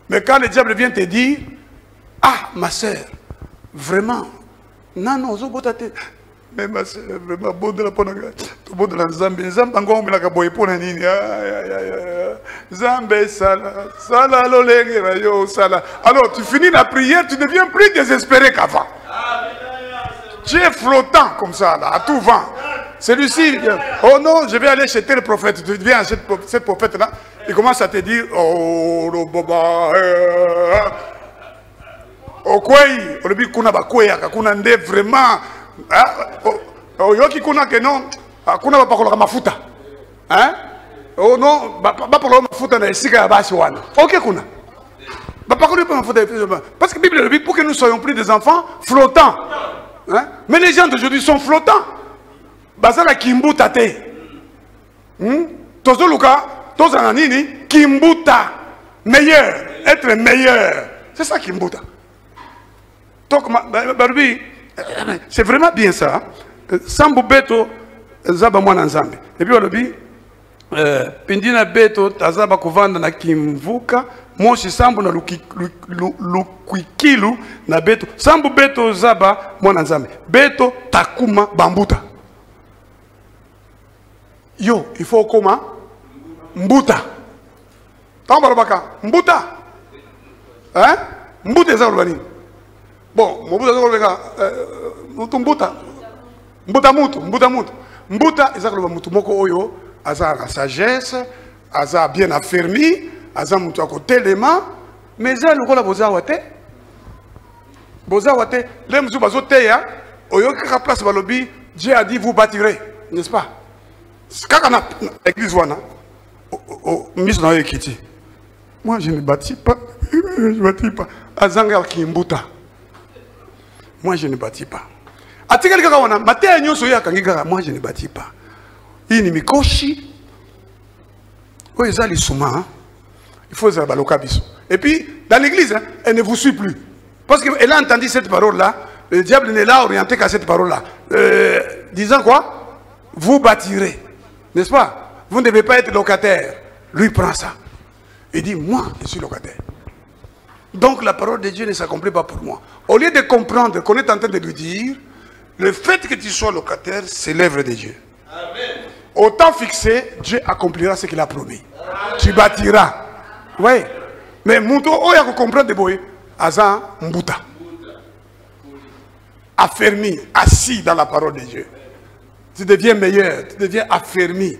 Mais quand le diable vient te dire, ah, ma soeur, vraiment, non, mais ma soeur, vraiment, bon de la ponaga, tout bon de la Zambie, Zambango, mais la caboye pour la nini, Zambé, sala, lolé, sala. Alors, tu finis la prière, tu deviens plus désespéré qu'avant. Tu es flottant comme ça, là, à tout vent. Celui-ci, oh non, je vais aller chez tel prophète. Tu viens chez cette prophète-là, il commence à te dire, oh, le baba, oh, quoi, le bi kuna bakwea, kuna nde vraiment, oh, yoki kuna que non, kuna ba pakola mafuta, hein? Oh non, ba pakola mafuta na esika ya basi wana. Ok kuna. Ba pakola mafuta, parce que la Bible dit pour que nous soyons plus des enfants flottants. Hein? Mais les gens d'aujourd'hui sont flottants. Bazala kimbuta te. Tozo luka, tozo nanini, kimbuta. Meilleur, être meilleur. C'est ça kimbuta. Donc, Barbie, c'est vraiment bien ça. Sambu beto, zaba mwana nzambe. Et puis, Barbie, pindina beto, tazaba kovanda na kimvuka. Moshi sambu na lukwikilu na beto. Sambu beto zaba mwana nzambe. Beto takuma bambuta. Yo, il faut comment? Mbuta. Tambarabaka. Mbuta. Hein? Mbuta eza urbanine. Bon, mbuta eza urbanine. Mbuta. Mbuta mutu. Mbuta eza urbanine. Mutu moko oyo. Aza la sagesse. Aza bien affermi. Aza mutu akote lema. Mais eza lukola boza wate. Boza wate. Les moussou bazo teya. Oyo kaka place balobi. Dieu a dit vous bâtirez. N'est-ce pas? Quand on a l'église, moi je ne bâtis pas. Je ne bâtis pas. Azanga Kimbuta. Moi je ne bâtis pas. Moi je ne bâtis pas. Il n'y a mikoshi. Il faut et puis dans l'église, elle ne vous suit plus. Parce qu'elle a entendu cette parole-là. Le diable n'est là orienté qu'à cette parole-là. Disant quoi? Vous bâtirez. N'est-ce pas? Vous ne devez pas être locataire. Lui prend ça. Il dit, moi, je suis locataire. Donc la parole de Dieu ne s'accomplit pas pour moi. Au lieu de comprendre qu'on est en train de lui dire, le fait que tu sois locataire, c'est l'œuvre de Dieu. Amen. Au temps fixé, Dieu accomplira ce qu'il a promis. Amen. Tu bâtiras. Oui. Mais Mouto, il y a que comprendre de boy. Azan Mbuta. Affermi, assis dans la parole de Dieu. Tu deviens meilleur, tu deviens affermi,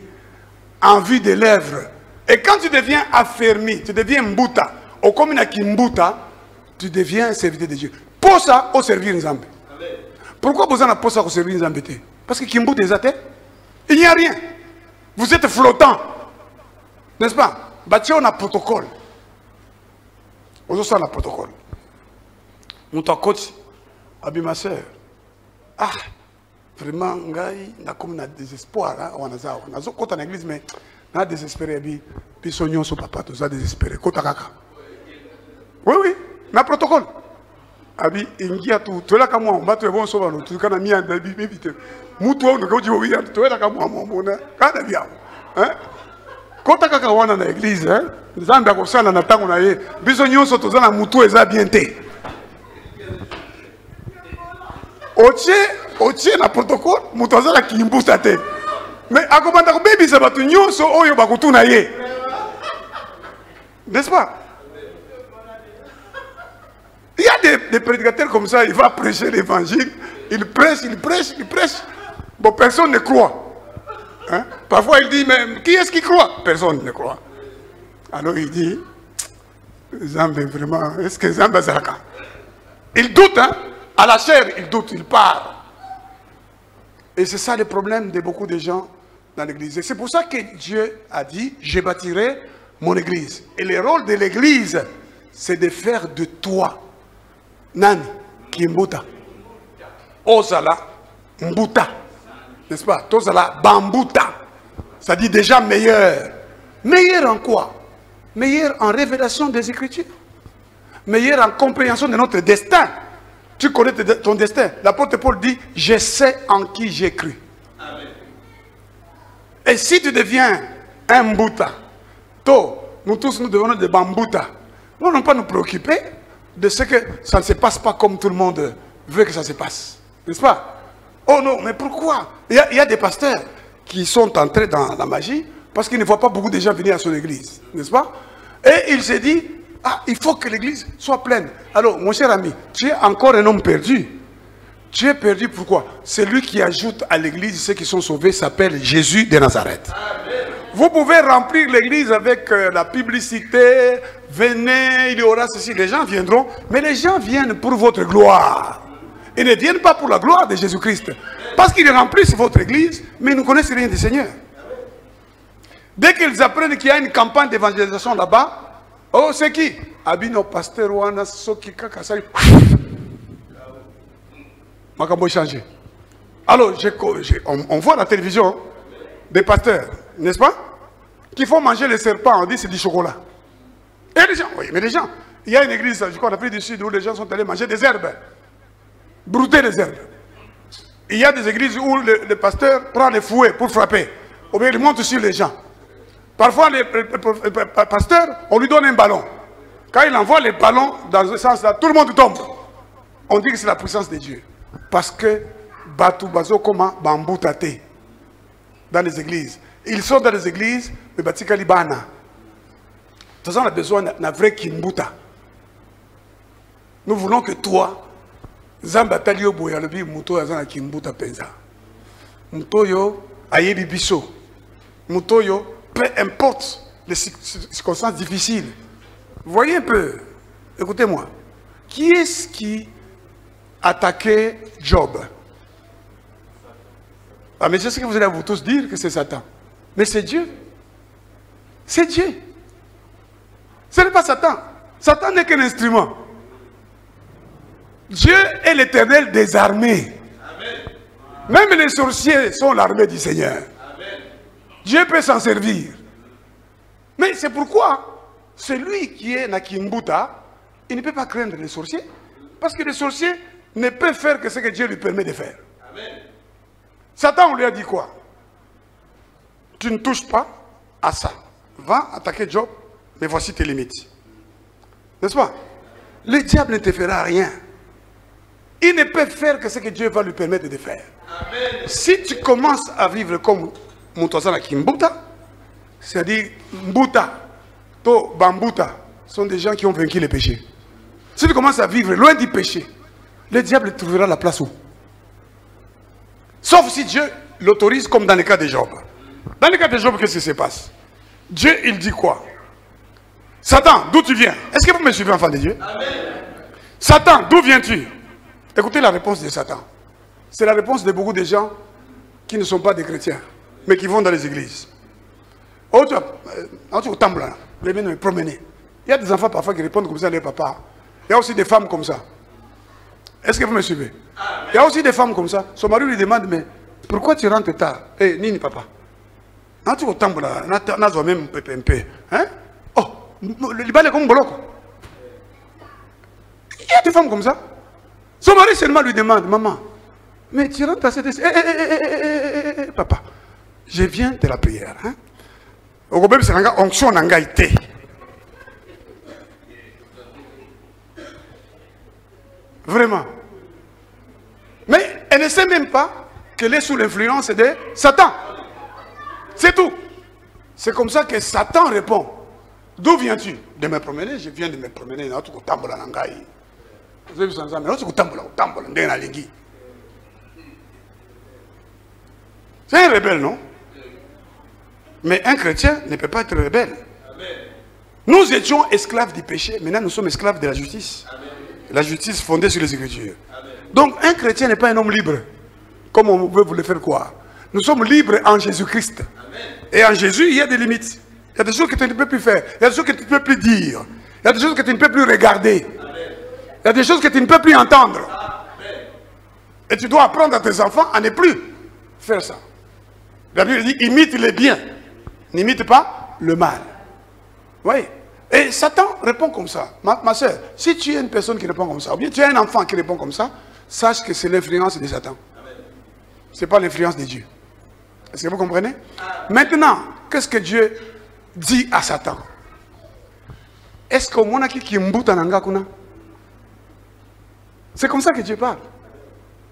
en vue de l'œuvre. Et quand tu deviens affermi, tu deviens mbuta, au comme une mbuta, tu deviens un serviteur de Dieu. Pour ça, au servir Nzambe. Pourquoi vous en avez pour ça au servir Nzambe? Parce que kimbuta est athée. Il n'y a rien. Vous êtes flottant. N'est-ce pas? Bâti, on a protocole. On a protocole. Mon coach, Abi ma soeur. Ah! Vraiment, na comme na désespoir, on a quand on église mais na désespéré bi pisonyon so papa to za désespéré kota kaka. Oui, na protocole. Abi ingia tu la kama on battre bon so bano tu kana mi anda bi vite. Mutu on ko jiwo wi tu la kama mona kana bia. Hein? Kota kaka wana na église, hein? Nzambe akosala na tango na ye. Pisonyon so to za na mutu eza bien te. otie na protocole moto azala kimbusa te mais akobanda kobebisa bato nyonso oyo bakutuna ye, n'est-ce pas? Il y a des prédicateurs comme ça, il va prêcher l'évangile, il prêche. Bon, personne ne croit. Hein? Parfois, il dit, mais qui est-ce qui croit? Personne ne croit. Alors il dit, Zambé, vraiment, est-ce que Zambé Zaraka? Il doute, hein? À la chair, il doute, il part. Et c'est ça le problème de beaucoup de gens dans l'église. Et c'est pour ça que Dieu a dit, je bâtirai mon église. Et le rôle de l'église, c'est de faire de toi Nani Kimbuta Ozala Mbuta, n'est-ce pas? Tozala Bambuta, ça dit déjà meilleur. Meilleur en quoi? Meilleur en révélation des Écritures, meilleur en compréhension de notre destin. Tu connais ton destin. L'apôtre Paul dit, je sais en qui j'ai cru. Amen. Et si tu deviens un Mbuta, nous tous nous devenons des Bambuta, nous n'allons pas nous préoccuper de ce que ça ne se passe pas comme tout le monde veut que ça se passe. N'est-ce pas? Oh non, mais pourquoi? Il y a des pasteurs qui sont entrés dans la magie parce qu'ils ne voient pas beaucoup de gens venir à son église. N'est-ce pas? Et il s'est dit, ah, il faut que l'église soit pleine. Alors, mon cher ami, tu es encore un homme perdu. Tu es perdu pourquoi? Celui qui ajoute à l'église ceux qui sont sauvés s'appelle Jésus de Nazareth. Amen. Vous pouvez remplir l'église avec la publicité, venez, il y aura ceci, les gens viendront, mais les gens viennent pour votre gloire. Ils ne viennent pas pour la gloire de Jésus-Christ. Parce qu'ils remplissent votre église, mais ils ne connaissent rien du Seigneur. Dès qu'ils apprennent qu'il y a une campagne d'évangélisation là-bas, oh, c'est qui? Abino pasteur Wana Soki Kakasari. Makambo changé. Alors, on voit à la télévision des pasteurs, n'est-ce pas, qui font manger les serpents, on dit c'est du chocolat. Et les gens, oui, mais les gens, il y a une église, je crois, en Afrique du Sud, où les gens sont allés manger des herbes, brouter les herbes. Il y a des églises où le pasteur prend les fouets pour frapper, ou bien il monte sur les gens. Parfois, le pasteur, on lui donne un ballon. Quand il envoie les ballons dans ce sens-là, tout le monde tombe. On dit que c'est la puissance de Dieu. Parce que Batu Bazo Koma Bambutate dans les églises. Ils sont dans les églises, mais Batika Libana. De toute façon, on a besoin d'un vrai Kimbuta. Nous voulons que toi, Zambatalio Boyalobi, Muto Yazana Kimbuta Penza. Mutoyo, Ayebi Bisso. Mutoyo, peu importe les circonstances difficiles. Voyez un peu, écoutez-moi. Qui est-ce qui attaquait Job? Ah, mais je sais que vous allez vous tous dire que c'est Satan. Mais c'est Dieu. C'est Dieu. Ce n'est pas Satan. Satan n'est qu'un instrument. Dieu est l'Éternel des armées. Amen. Même les sorciers sont l'armée du Seigneur. Amen. Dieu peut s'en servir. Mais c'est pourquoi celui qui est Nakimbuta, il ne peut pas craindre les sorciers. Parce que les sorciers ne peuvent faire que ce que Dieu lui permet de faire. Amen. Satan, on lui a dit quoi? Tu ne touches pas à ça. Va attaquer Job, mais voici tes limites. N'est-ce pas? Le diable ne te fera rien. Il ne peut faire que ce que Dieu va lui permettre de faire. Amen. Si tu commences à vivre comme Moutozana Kimbuta, c'est-à-dire Mbuta, To Bambuta, sont des gens qui ont vaincu le péché. Si tu commences à vivre loin du péché, le diable trouvera la place où? Sauf si Dieu l'autorise comme dans le cas de Job. Dans le cas de Job, qu'est-ce qui se passe? Dieu, il dit quoi? Satan, d'où tu viens? Est-ce que vous me suivez, enfant de Dieu? Amen. Satan, d'où viens-tu? Écoutez la réponse de Satan. C'est la réponse de beaucoup de gens qui ne sont pas des chrétiens, mais qui vont dans les églises. Oh, tu vas me promener. Il y a des enfants parfois qui répondent comme ça à leur papa. Il y a aussi des femmes comme ça. Est-ce que vous me suivez? Amen. Il y a aussi des femmes comme ça. Son mari lui demande, mais pourquoi tu rentres tard? Eh, Nini papa. Hein? Oh, le libal est comme bloc. Il y a des femmes comme ça. Son mari seulement lui demande, maman, mais tu rentres à cette... papa, je viens de la prière. Hein? Vraiment. Mais pas qu'elle est sous l'influence de Satan. C'est tout. C'est comme ça que Satan répond. D'où viens-tu? De me promener. Je viens de me promener. C'est un rebelle, non? Mais un chrétien ne peut pas être rebelle. Nous étions esclaves du péché. Maintenant, nous sommes esclaves de la justice. La justice fondée sur les Écritures. Donc, un chrétien n'est pas un homme libre. Comme on veut vous le faire croire. Nous sommes libres en Jésus-Christ. Et en Jésus, il y a des limites. Il y a des choses que tu ne peux plus faire. Il y a des choses que tu ne peux plus dire. Il y a des choses que tu ne peux plus regarder. Il y a des choses que tu ne peux plus entendre. Et tu dois apprendre à tes enfants à ne plus faire ça. La Bible dit, imite les biens. N'imite pas le mal. Oui. Et Satan répond comme ça. Ma soeur, si tu es une personne qui répond comme ça, ou bien tu es un enfant qui répond comme ça, sache que c'est l'influence de Satan. Ce n'est pas l'influence de Dieu. Est-ce que vous comprenez? Maintenant, qu'est-ce que Dieu dit à Satan? Est-ce qu'au moins qui mbuta nanga kuna? C'est comme ça que Dieu parle.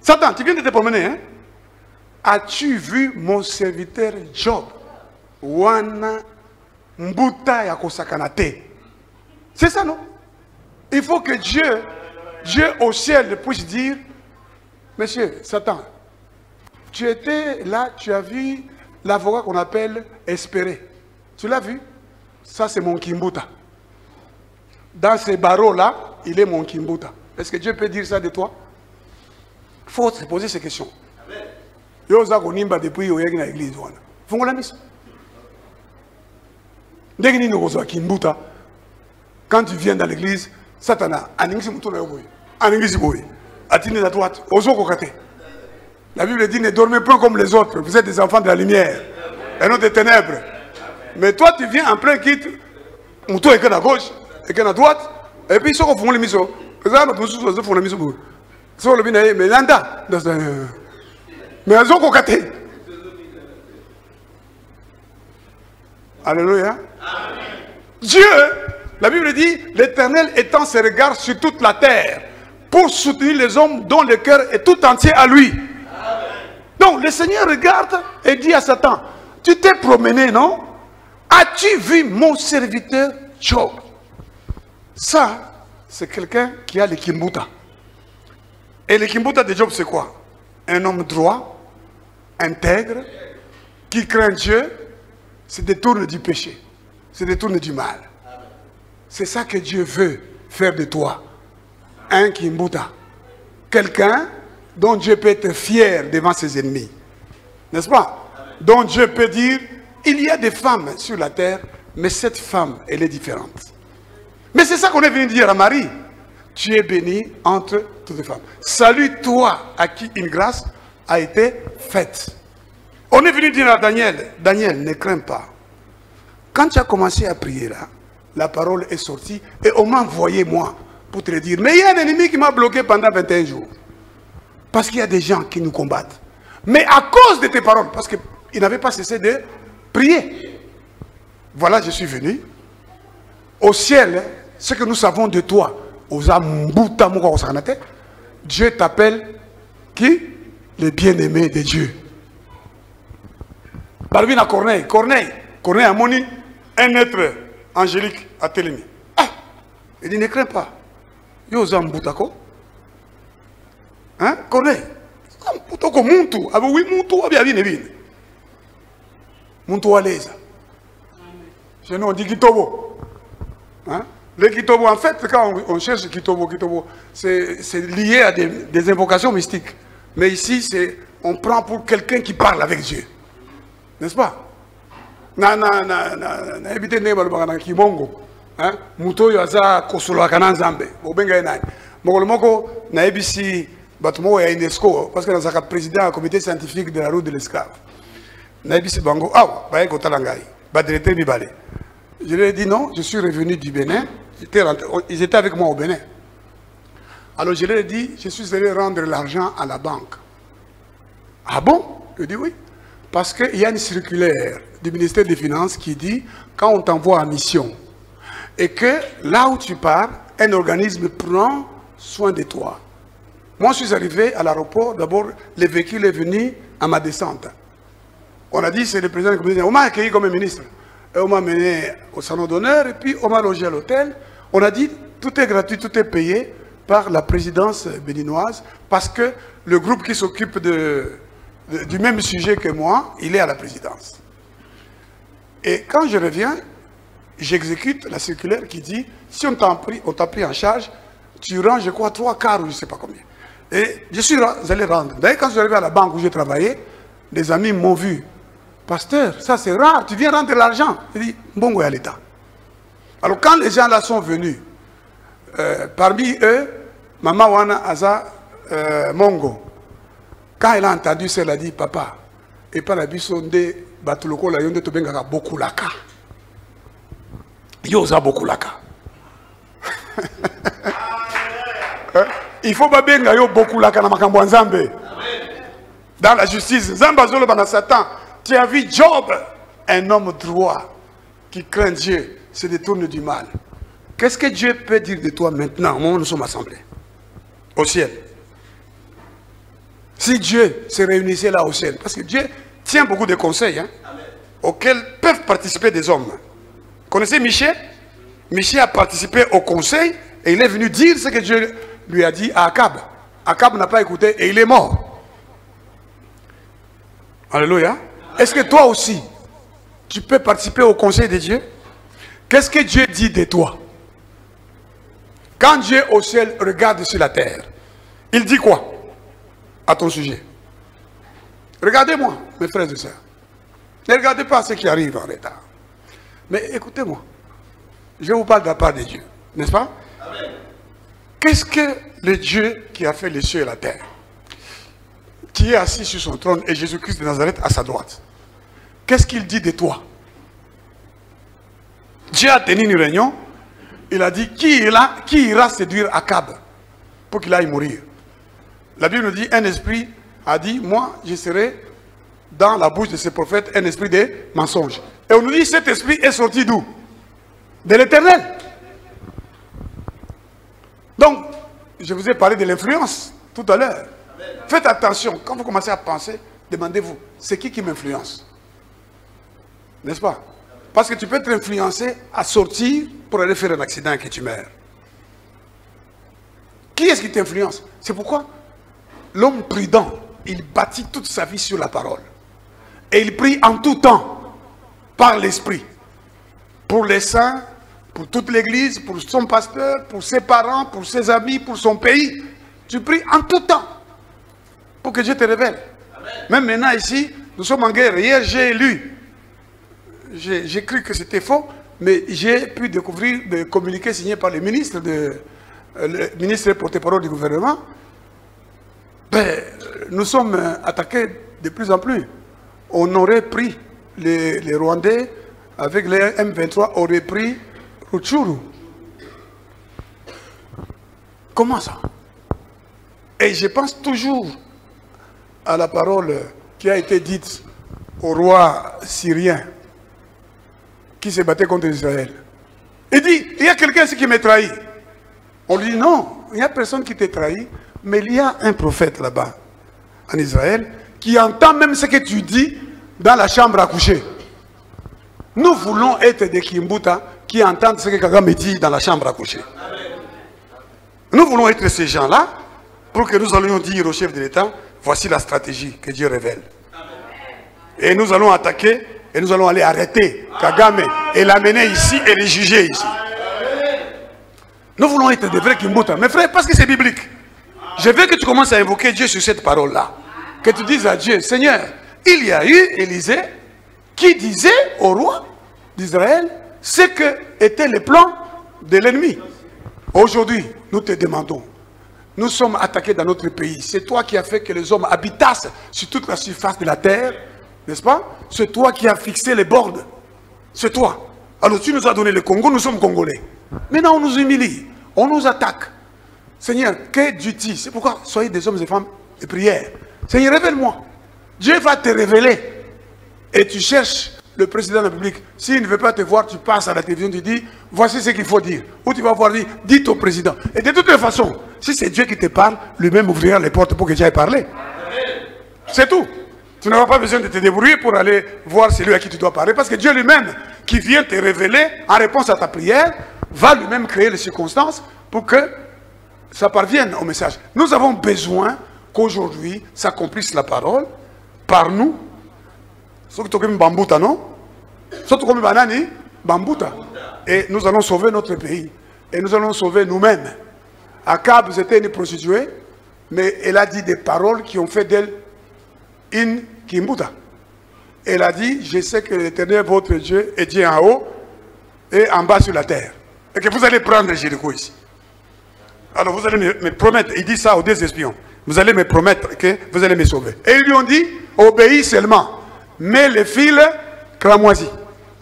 Satan, tu viens de te promener, hein? As-tu vu mon serviteur Job? Wana mbuta ya kosakanate. C'est ça, non? Il faut que Dieu au ciel puisse dire, monsieur, Satan, tu étais là, tu as vu l'avocat qu'on appelle espéré. Tu l'as vu? Ça, c'est mon kimbuta. Dans ces barreaux-là, il est mon kimbuta. Est-ce que Dieu peut dire ça de toi? Il faut se poser ces questions. Yoza konimba depuis oyaki na église wana. Fungola miso. Ndenge nini okozwa kimbuta? Quand tu viens dans l'église, Satana aningisi mutu na yoboy. Aningisi boy. Atini à droite, ozoko kate. La Bible dit ne dormez point comme les autres. Vous êtes des enfants de la lumière et non des ténèbres. Mais toi tu viens en plein kit. Mutu est à gauche, et à droite, et puis ils sont au fond les miso. Mais alléluia. Dieu, la Bible dit, l'Éternel étend ses regards sur toute la terre pour soutenir les hommes dont le cœur est tout entier à lui. Donc le Seigneur regarde et dit à Satan, tu t'es promené, non? As-tu vu mon serviteur Job? Ça, c'est quelqu'un qui a le kimbuta. Et le kimbuta de Job, c'est quoi? Un homme droit, intègre, qui craint Dieu, se détourne du péché, se détourne du mal. C'est ça que Dieu veut faire de toi. Un kimbuta. Quelqu'un dont Dieu peut être fier devant ses ennemis. N'est-ce pas? Dont Dieu peut dire, il y a des femmes sur la terre, mais cette femme, elle est différente. Mais c'est ça qu'on est venu dire à Marie. Tu es bénie entre toutes les femmes. Salue toi à qui une grâce a été faite. On est venu dire à Daniel, Daniel, ne crains pas. Quand tu as commencé à prier là, la parole est sortie et on m'a envoyé moi pour te le dire. Mais il y a un ennemi qui m'a bloqué pendant 21 jours. Parce qu'il y a des gens qui nous combattent. Mais à cause de tes paroles, parce qu'ils n'avaient pas cessé de prier. Voilà, je suis venu. Au ciel, ce que nous savons de toi, Dieu t'appelle qui? Le bien-aimé de Dieu. Barbine à Corneille. Corneille a moni un être angélique à Télémi. Ah! Il dit, ne crains pas. Yoza Mboutako. Hein? Corneille. Mboutako Muntu. Ah oui, Muntu, ah bien, bien. Muntu à l'aise. Chez nous, on dit Kitobo. Hein? Le Kitobo, en fait, quand on cherche Kitobo, c'est lié à des invocations mystiques. Mais ici, on prend pour quelqu'un qui parle avec Dieu. N'est-ce pas? Évitez de Kibongo. Muto yaza kosolo kana nzambe. Bobenga nani. Moko na ebisi batumo ya UNESCO parce que dans le président du comité scientifique de la route de l'esclave. Na ebisi bango ba ko talangai. Ba directeur Bibale. Je lui ai dit non, je suis revenu du Bénin. Ils étaient avec moi au Bénin. Alors je leur ai dit, je suis allé rendre l'argent à la banque. Ah bon? Je dis oui. Parce qu'il y a une circulaire du ministère des Finances qui dit, quand on t'envoie en mission, et que là où tu pars, un organisme prend soin de toi. Moi, je suis arrivé à l'aéroport. D'abord, le véhicule est venu à ma descente. On a dit, c'est le président qui me dit, on m'a accueilli comme ministre. Et on m'a mené au salon d'honneur et puis on m'a logé à l'hôtel. On a dit, tout est gratuit, tout est payé par la présidence béninoise parce que le groupe qui s'occupe du même sujet que moi, il est à la présidence. Et quand je reviens, j'exécute la circulaire qui dit, si on t'a pris en charge, tu rends, je crois, 3 quarts ou je ne sais pas combien. Et je suis allé rendre. D'ailleurs, quand je suis arrivé à la banque où j'ai travaillé, des amis m'ont vu. Pasteur, ça c'est rare, tu viens rendre l'argent. Je dis, bon, à l'État. Alors quand les gens là sont venus, parmi eux, Maman Wana Aza Mongo, quand elle a entendu ça, elle a dit, papa, et pas la bisonde, batuloko la yonde to benga beaucoup laka. Yosa beaucoup laka. Il faut pas benga yo beaucoup laka na makambo nzambe. Dans la justice, Zamba zolo bana Satan. Tu as vu Job, un homme droit qui craint Dieu, se détourne du mal. Qu'est-ce que Dieu peut dire de toi maintenant, au moment où nous sommes assemblés, au ciel? Si Dieu se réunissait là au ciel, parce que Dieu tient beaucoup de conseils auxquels peuvent participer des hommes. Vous connaissez Michée? Michée a participé au conseil et il est venu dire ce que Dieu lui a dit à Akab. Akab n'a pas écouté et il est mort. Alléluia. Est-ce que toi aussi, tu peux participer au conseil de Dieu? Qu'est-ce que Dieu dit de toi? Quand Dieu au ciel regarde sur la terre, il dit quoi à ton sujet? Regardez-moi, mes frères et sœurs. Ne regardez pas ce qui arrive en retard. Mais écoutez-moi. Je vous parle de la part de Dieu. N'est-ce pas? Qu'est-ce que le Dieu qui a fait les cieux et la terre, qui est assis sur son trône, et Jésus-Christ de Nazareth à sa droite, qu'est-ce qu'il dit de toi? Dieu a tenu une réunion. Il a dit, qui ira séduire Akab pour qu'il aille mourir? La Bible nous dit, un esprit a dit, moi je serai dans la bouche de ce prophète un esprit de mensonge. Et on nous dit, cet esprit est sorti d'où? De l'Éternel. Donc, je vous ai parlé de l'influence tout à l'heure. Faites attention, quand vous commencez à penser, demandez-vous, c'est qui m'influence? N'est-ce pas? Parce que tu peux être influencé à sortir pour aller faire un accident et que tu meurs. Qui est-ce qui t'influence? C'est pourquoi l'homme prudent, il bâtit toute sa vie sur la parole. Et il prie en tout temps, par l'esprit. Pour les saints, pour toute l'église, pour son pasteur, pour ses parents, pour ses amis, pour son pays. Tu pries en tout temps. Pour que Dieu te révèle. Amen. Même maintenant ici, nous sommes en guerre. Hier, j'ai lu. J'ai cru que c'était faux, mais j'ai pu découvrir des communiqués signés par le ministre porte-parole du gouvernement. Ben, nous sommes attaqués de plus en plus. On aurait pris les Rwandais, avec les M23, auraient pris Rutshuru. Comment ça? Et je pense toujours à la parole qui a été dite au roi syrien qui se battait contre Israël. Il dit, il y a quelqu'un qui m'a trahi. On lui dit, non, il n'y a personne qui t'a trahi, mais il y a un prophète là-bas, en Israël, qui entend même ce que tu dis dans la chambre à coucher. Nous voulons être des Kimbuta qui entendent ce que Kagame dit dans la chambre à coucher. Nous voulons être ces gens-là pour que nous allions dire au chef de l'État, voici la stratégie que Dieu révèle. Et nous allons attaquer et nous allons aller arrêter Kagame et l'amener ici et les juger ici. Nous voulons être des vrais Kimbuta. Mes frères, parce que c'est biblique. Je veux que tu commences à invoquer Dieu sur cette parole-là. Que tu dises à Dieu, Seigneur, il y a eu Élisée qui disait au roi d'Israël ce que était le plan de l'ennemi. Aujourd'hui, nous te demandons, nous sommes attaqués dans notre pays. C'est toi qui as fait que les hommes habitassent sur toute la surface de la terre, n'est-ce pas? C'est toi qui as fixé les bornes. C'est toi. Alors tu nous as donné le Congo, nous sommes Congolais. Maintenant on nous humilie, on nous attaque. Seigneur, que Dieu dit, c'est pourquoi soyez des hommes et femmes de prière. Seigneur, révèle-moi. Dieu va te révéler. Et tu cherches le président de la République, s'il ne veut pas te voir, tu passes à la télévision, tu dis, voici ce qu'il faut dire. Ou tu vas voir dire, dites au président. Et de toutes les façons, si c'est Dieu qui te parle, lui-même ouvrira les portes pour que tu ailles parler. C'est tout. Tu n'auras pas besoin de te débrouiller pour aller voir celui à qui tu dois parler, parce que Dieu lui-même, qui vient te révéler en réponse à ta prière, va lui-même créer les circonstances pour que ça parvienne au message. Nous avons besoin qu'aujourd'hui s'accomplisse la parole par nous. Et nous allons sauver notre pays. Et nous allons sauver nous-mêmes. Akab, c'était une prostituée, mais elle a dit des paroles qui ont fait d'elle une Kimbuta. Elle a dit, je sais que l'Éternel, votre Dieu, est Dieu en haut et en bas sur la terre. Et que vous allez prendre Jéricho ici. Alors vous allez me promettre, il dit ça aux deux espions, vous allez me promettre que vous allez me sauver. Et ils lui ont dit, obéis seulement, mets les fils cramoisis.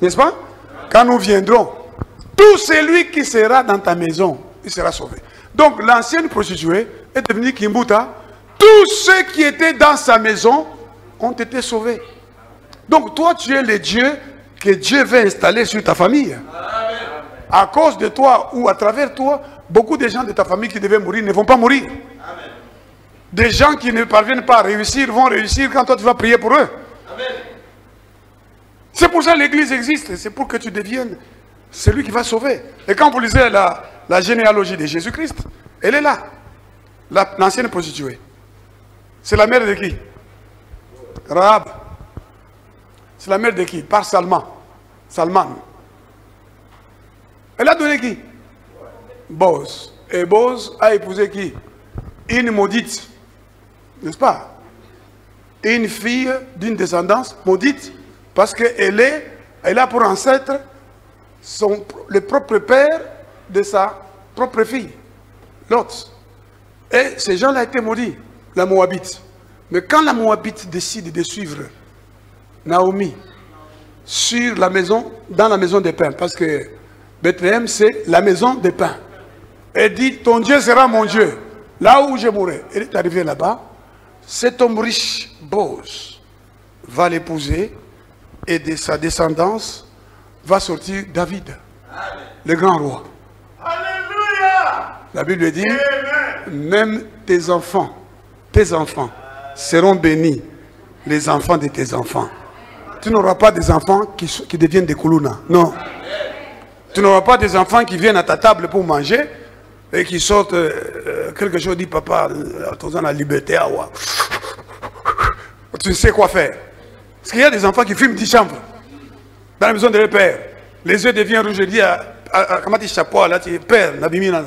N'est-ce pas? Quand nous viendrons, tout celui qui sera dans ta maison, il sera sauvé. Donc l'ancienne prostituée est devenue Kimbuta. Tous ceux qui étaient dans sa maison ont été sauvés. Donc toi, tu es le Dieu que Dieu veut installer sur ta famille. Amen. À cause de toi ou à travers toi, beaucoup de gens de ta famille qui devaient mourir ne vont pas mourir. Amen. Des gens qui ne parviennent pas à réussir vont réussir quand toi tu vas prier pour eux. C'est pour ça que l'église existe. C'est pour que tu deviennes celui qui va sauver. Et quand vous lisez la généalogie de Jésus-Christ, elle est là. L'ancienne prostituée. C'est la mère de qui? Rahab. C'est la mère de qui? Par Salman. Elle a donné qui? Boz. Et Boz a épousé qui? Une maudite. N'est-ce pas? Une fille d'une descendance maudite. Parce qu'elle a pour ancêtre le propre père de sa propre fille. Lot. Et ces gens-là étaient maudits. La Moabite. Mais quand la Moabite décide de suivre Naomi sur la maison, dans la maison des pains, parce que Bethléem c'est la maison des pains. Elle dit, ton Dieu sera mon Dieu, là où je mourrai. Elle est arrivée là-bas, cet homme riche, Boz, va l'épouser, et de sa descendance va sortir David, le grand roi. Alléluia! La Bible dit, même tes enfants seront bénis, les enfants de tes enfants. Tu n'auras pas des enfants qui deviennent des koulouna. Non. Tu n'auras pas des enfants qui viennent à ta table pour manger et qui sortent quelque chose, dit papa, attends la liberté. Tu sais quoi faire. Parce qu'il y a des enfants qui fument 10 chambres dans la maison de leur père. Les yeux deviennent rouges. Je dis comment tu chapeau là, tu es père, Nabimina.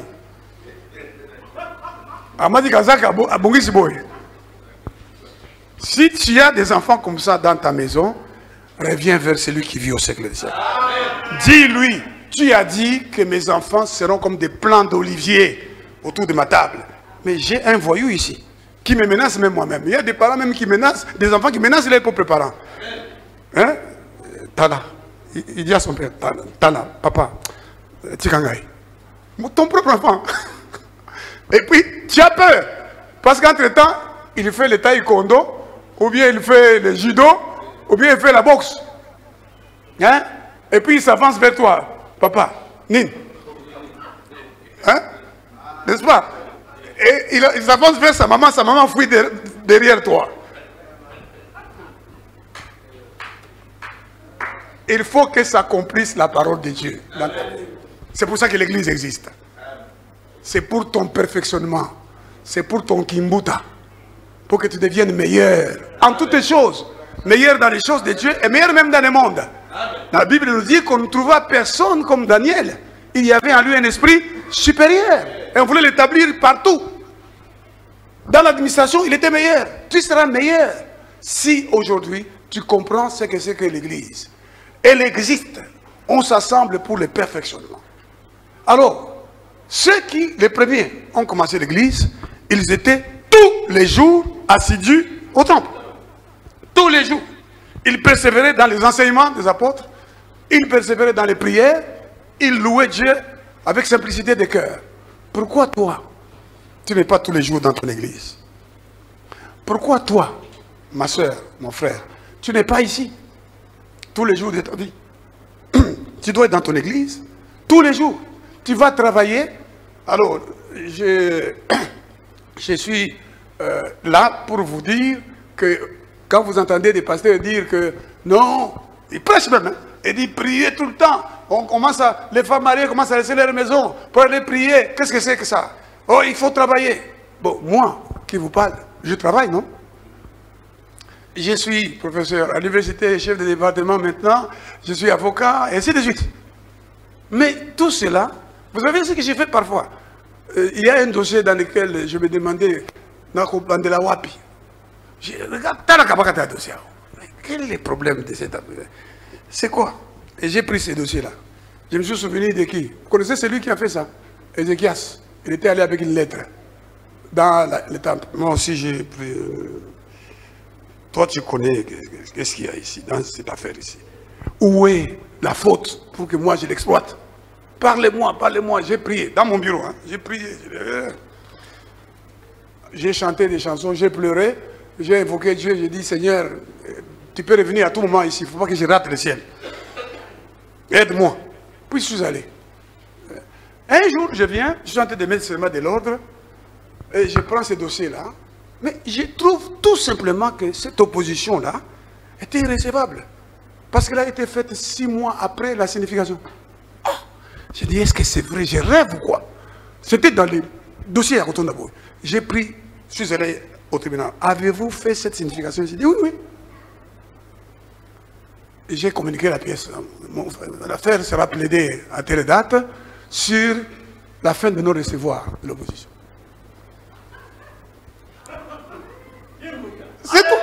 Si tu as des enfants comme ça dans ta maison, reviens vers celui qui vit au siècle des siècles. Dis-lui, tu as dit que mes enfants seront comme des plants d'olivier autour de ma table. Mais j'ai un voyou ici qui me menace même moi-même. Il y a des parents même qui menacent, des enfants qui menacent leurs propres parents. Hein? Tana, il dit à son père, Tana, papa, Tikangai, ton propre enfant. Et puis, tu as peur. Parce qu'entre-temps, il fait le taekwondo, ou bien il fait le judo, ou bien il fait la boxe. Hein? Et puis il s'avance vers toi. Papa, Nin. Hein? N'est-ce pas? Et il s'avance vers sa maman fuit derrière toi. Il faut que s'accomplisse la parole de Dieu. C'est pour ça que l'église existe. C'est pour ton perfectionnement. C'est pour ton kimbuta. Pour que tu deviennes meilleur en toutes les choses. Meilleur dans les choses de Dieu et meilleur même dans le monde. La Bible nous dit qu'on ne trouva personne comme Daniel. Il y avait en lui un esprit supérieur. Et on voulait l'établir partout. Dans l'administration, il était meilleur. Tu seras meilleur si aujourd'hui tu comprends ce que c'est que l'église. Elle existe. On s'assemble pour le perfectionnement. Alors, ceux qui, les premiers, ont commencé l'église, ils étaient tous les jours assidus au temple. Tous les jours. Ils persévéraient dans les enseignements des apôtres. Ils persévéraient dans les prières. Ils louaient Dieu avec simplicité de cœur. Pourquoi toi, tu n'es pas tous les jours dans ton église? Pourquoi toi, ma soeur, mon frère, tu n'es pas ici? tous les jours de ta vie. Tu dois être dans ton église, tous les jours. Tu vas travailler. Alors, je suis là pour vous dire que quand vous entendez des pasteurs dire que non, ils prêchent même, hein, et disent prier tout le temps. Les femmes mariées commencent à laisser leur maison pour aller prier. Qu'est-ce que c'est que ça? Oh, il faut travailler. Bon, moi qui vous parle, je travaille, non? Je suis professeur à l'université, chef de département maintenant, je suis avocat, et ainsi de suite. Mais tout cela, vous savez ce que j'ai fait parfois? Il y a un dossier dans lequel je me demandais, de la WAPI. Je regarde, quel est le problème de cette affaire? C'est quoi? Et j'ai pris ces dossiers-là. Je me suis souvenu de qui? Vous connaissez celui qui a fait ça? Ézéchias. Il était allé avec une lettre dans le temple. Moi aussi, j'ai pris... Toi, tu connais qu'est-ce qu'il y a ici, dans cette affaire ici. Où est la faute pour que moi, je l'exploite? Parlez-moi, parlez-moi. J'ai prié dans mon bureau. Hein. J'ai prié. J'ai chanté des chansons, j'ai pleuré. J'ai invoqué Dieu, j'ai dit, Seigneur, tu peux revenir à tout moment ici. Il ne faut pas que je rate le ciel. Aide-moi. Puis je suis allé. Un jour, je viens, je suis en train de mettre seulement de l'ordre. Et je prends ce dossier-là. Mais je trouve tout simplement que cette opposition-là était irrécevable. Parce qu'elle a été faite 6 mois après la signification. Oh, j'ai dit, est-ce que c'est vrai? Je rêve ou quoi? C'était dans les dossiers à Coton d'abord. J'ai pris, je suis allé au tribunal. Avez-vous fait cette signification? J'ai dit, oui, oui. Et j'ai communiqué la pièce. L'affaire sera plaidée à telle date sur la fin de non-recevoir de l'opposition. C'est tout.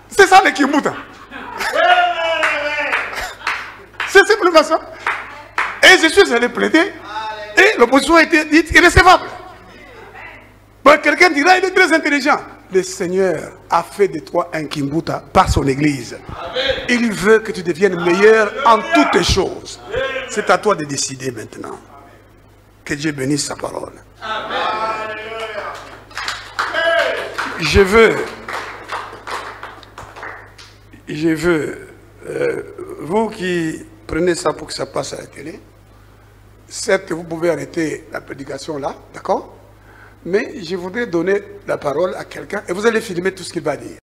C'est ça le Kimbuta. C'est simplement ça. Et je suis allé plaider. Et l'opposition a été dite irrécevable. Bon, quelqu'un dira, il est très intelligent. Le Seigneur a fait de toi un Kimbuta par son église. Il veut que tu deviennes meilleur en toutes choses. C'est à toi de décider maintenant. Que Dieu bénisse sa parole. Je veux, vous qui prenez ça pour que ça passe à la télé, certes, vous pouvez arrêter la prédication là, d'accord? Mais je voudrais donner la parole à quelqu'un et vous allez filmer tout ce qu'il va dire.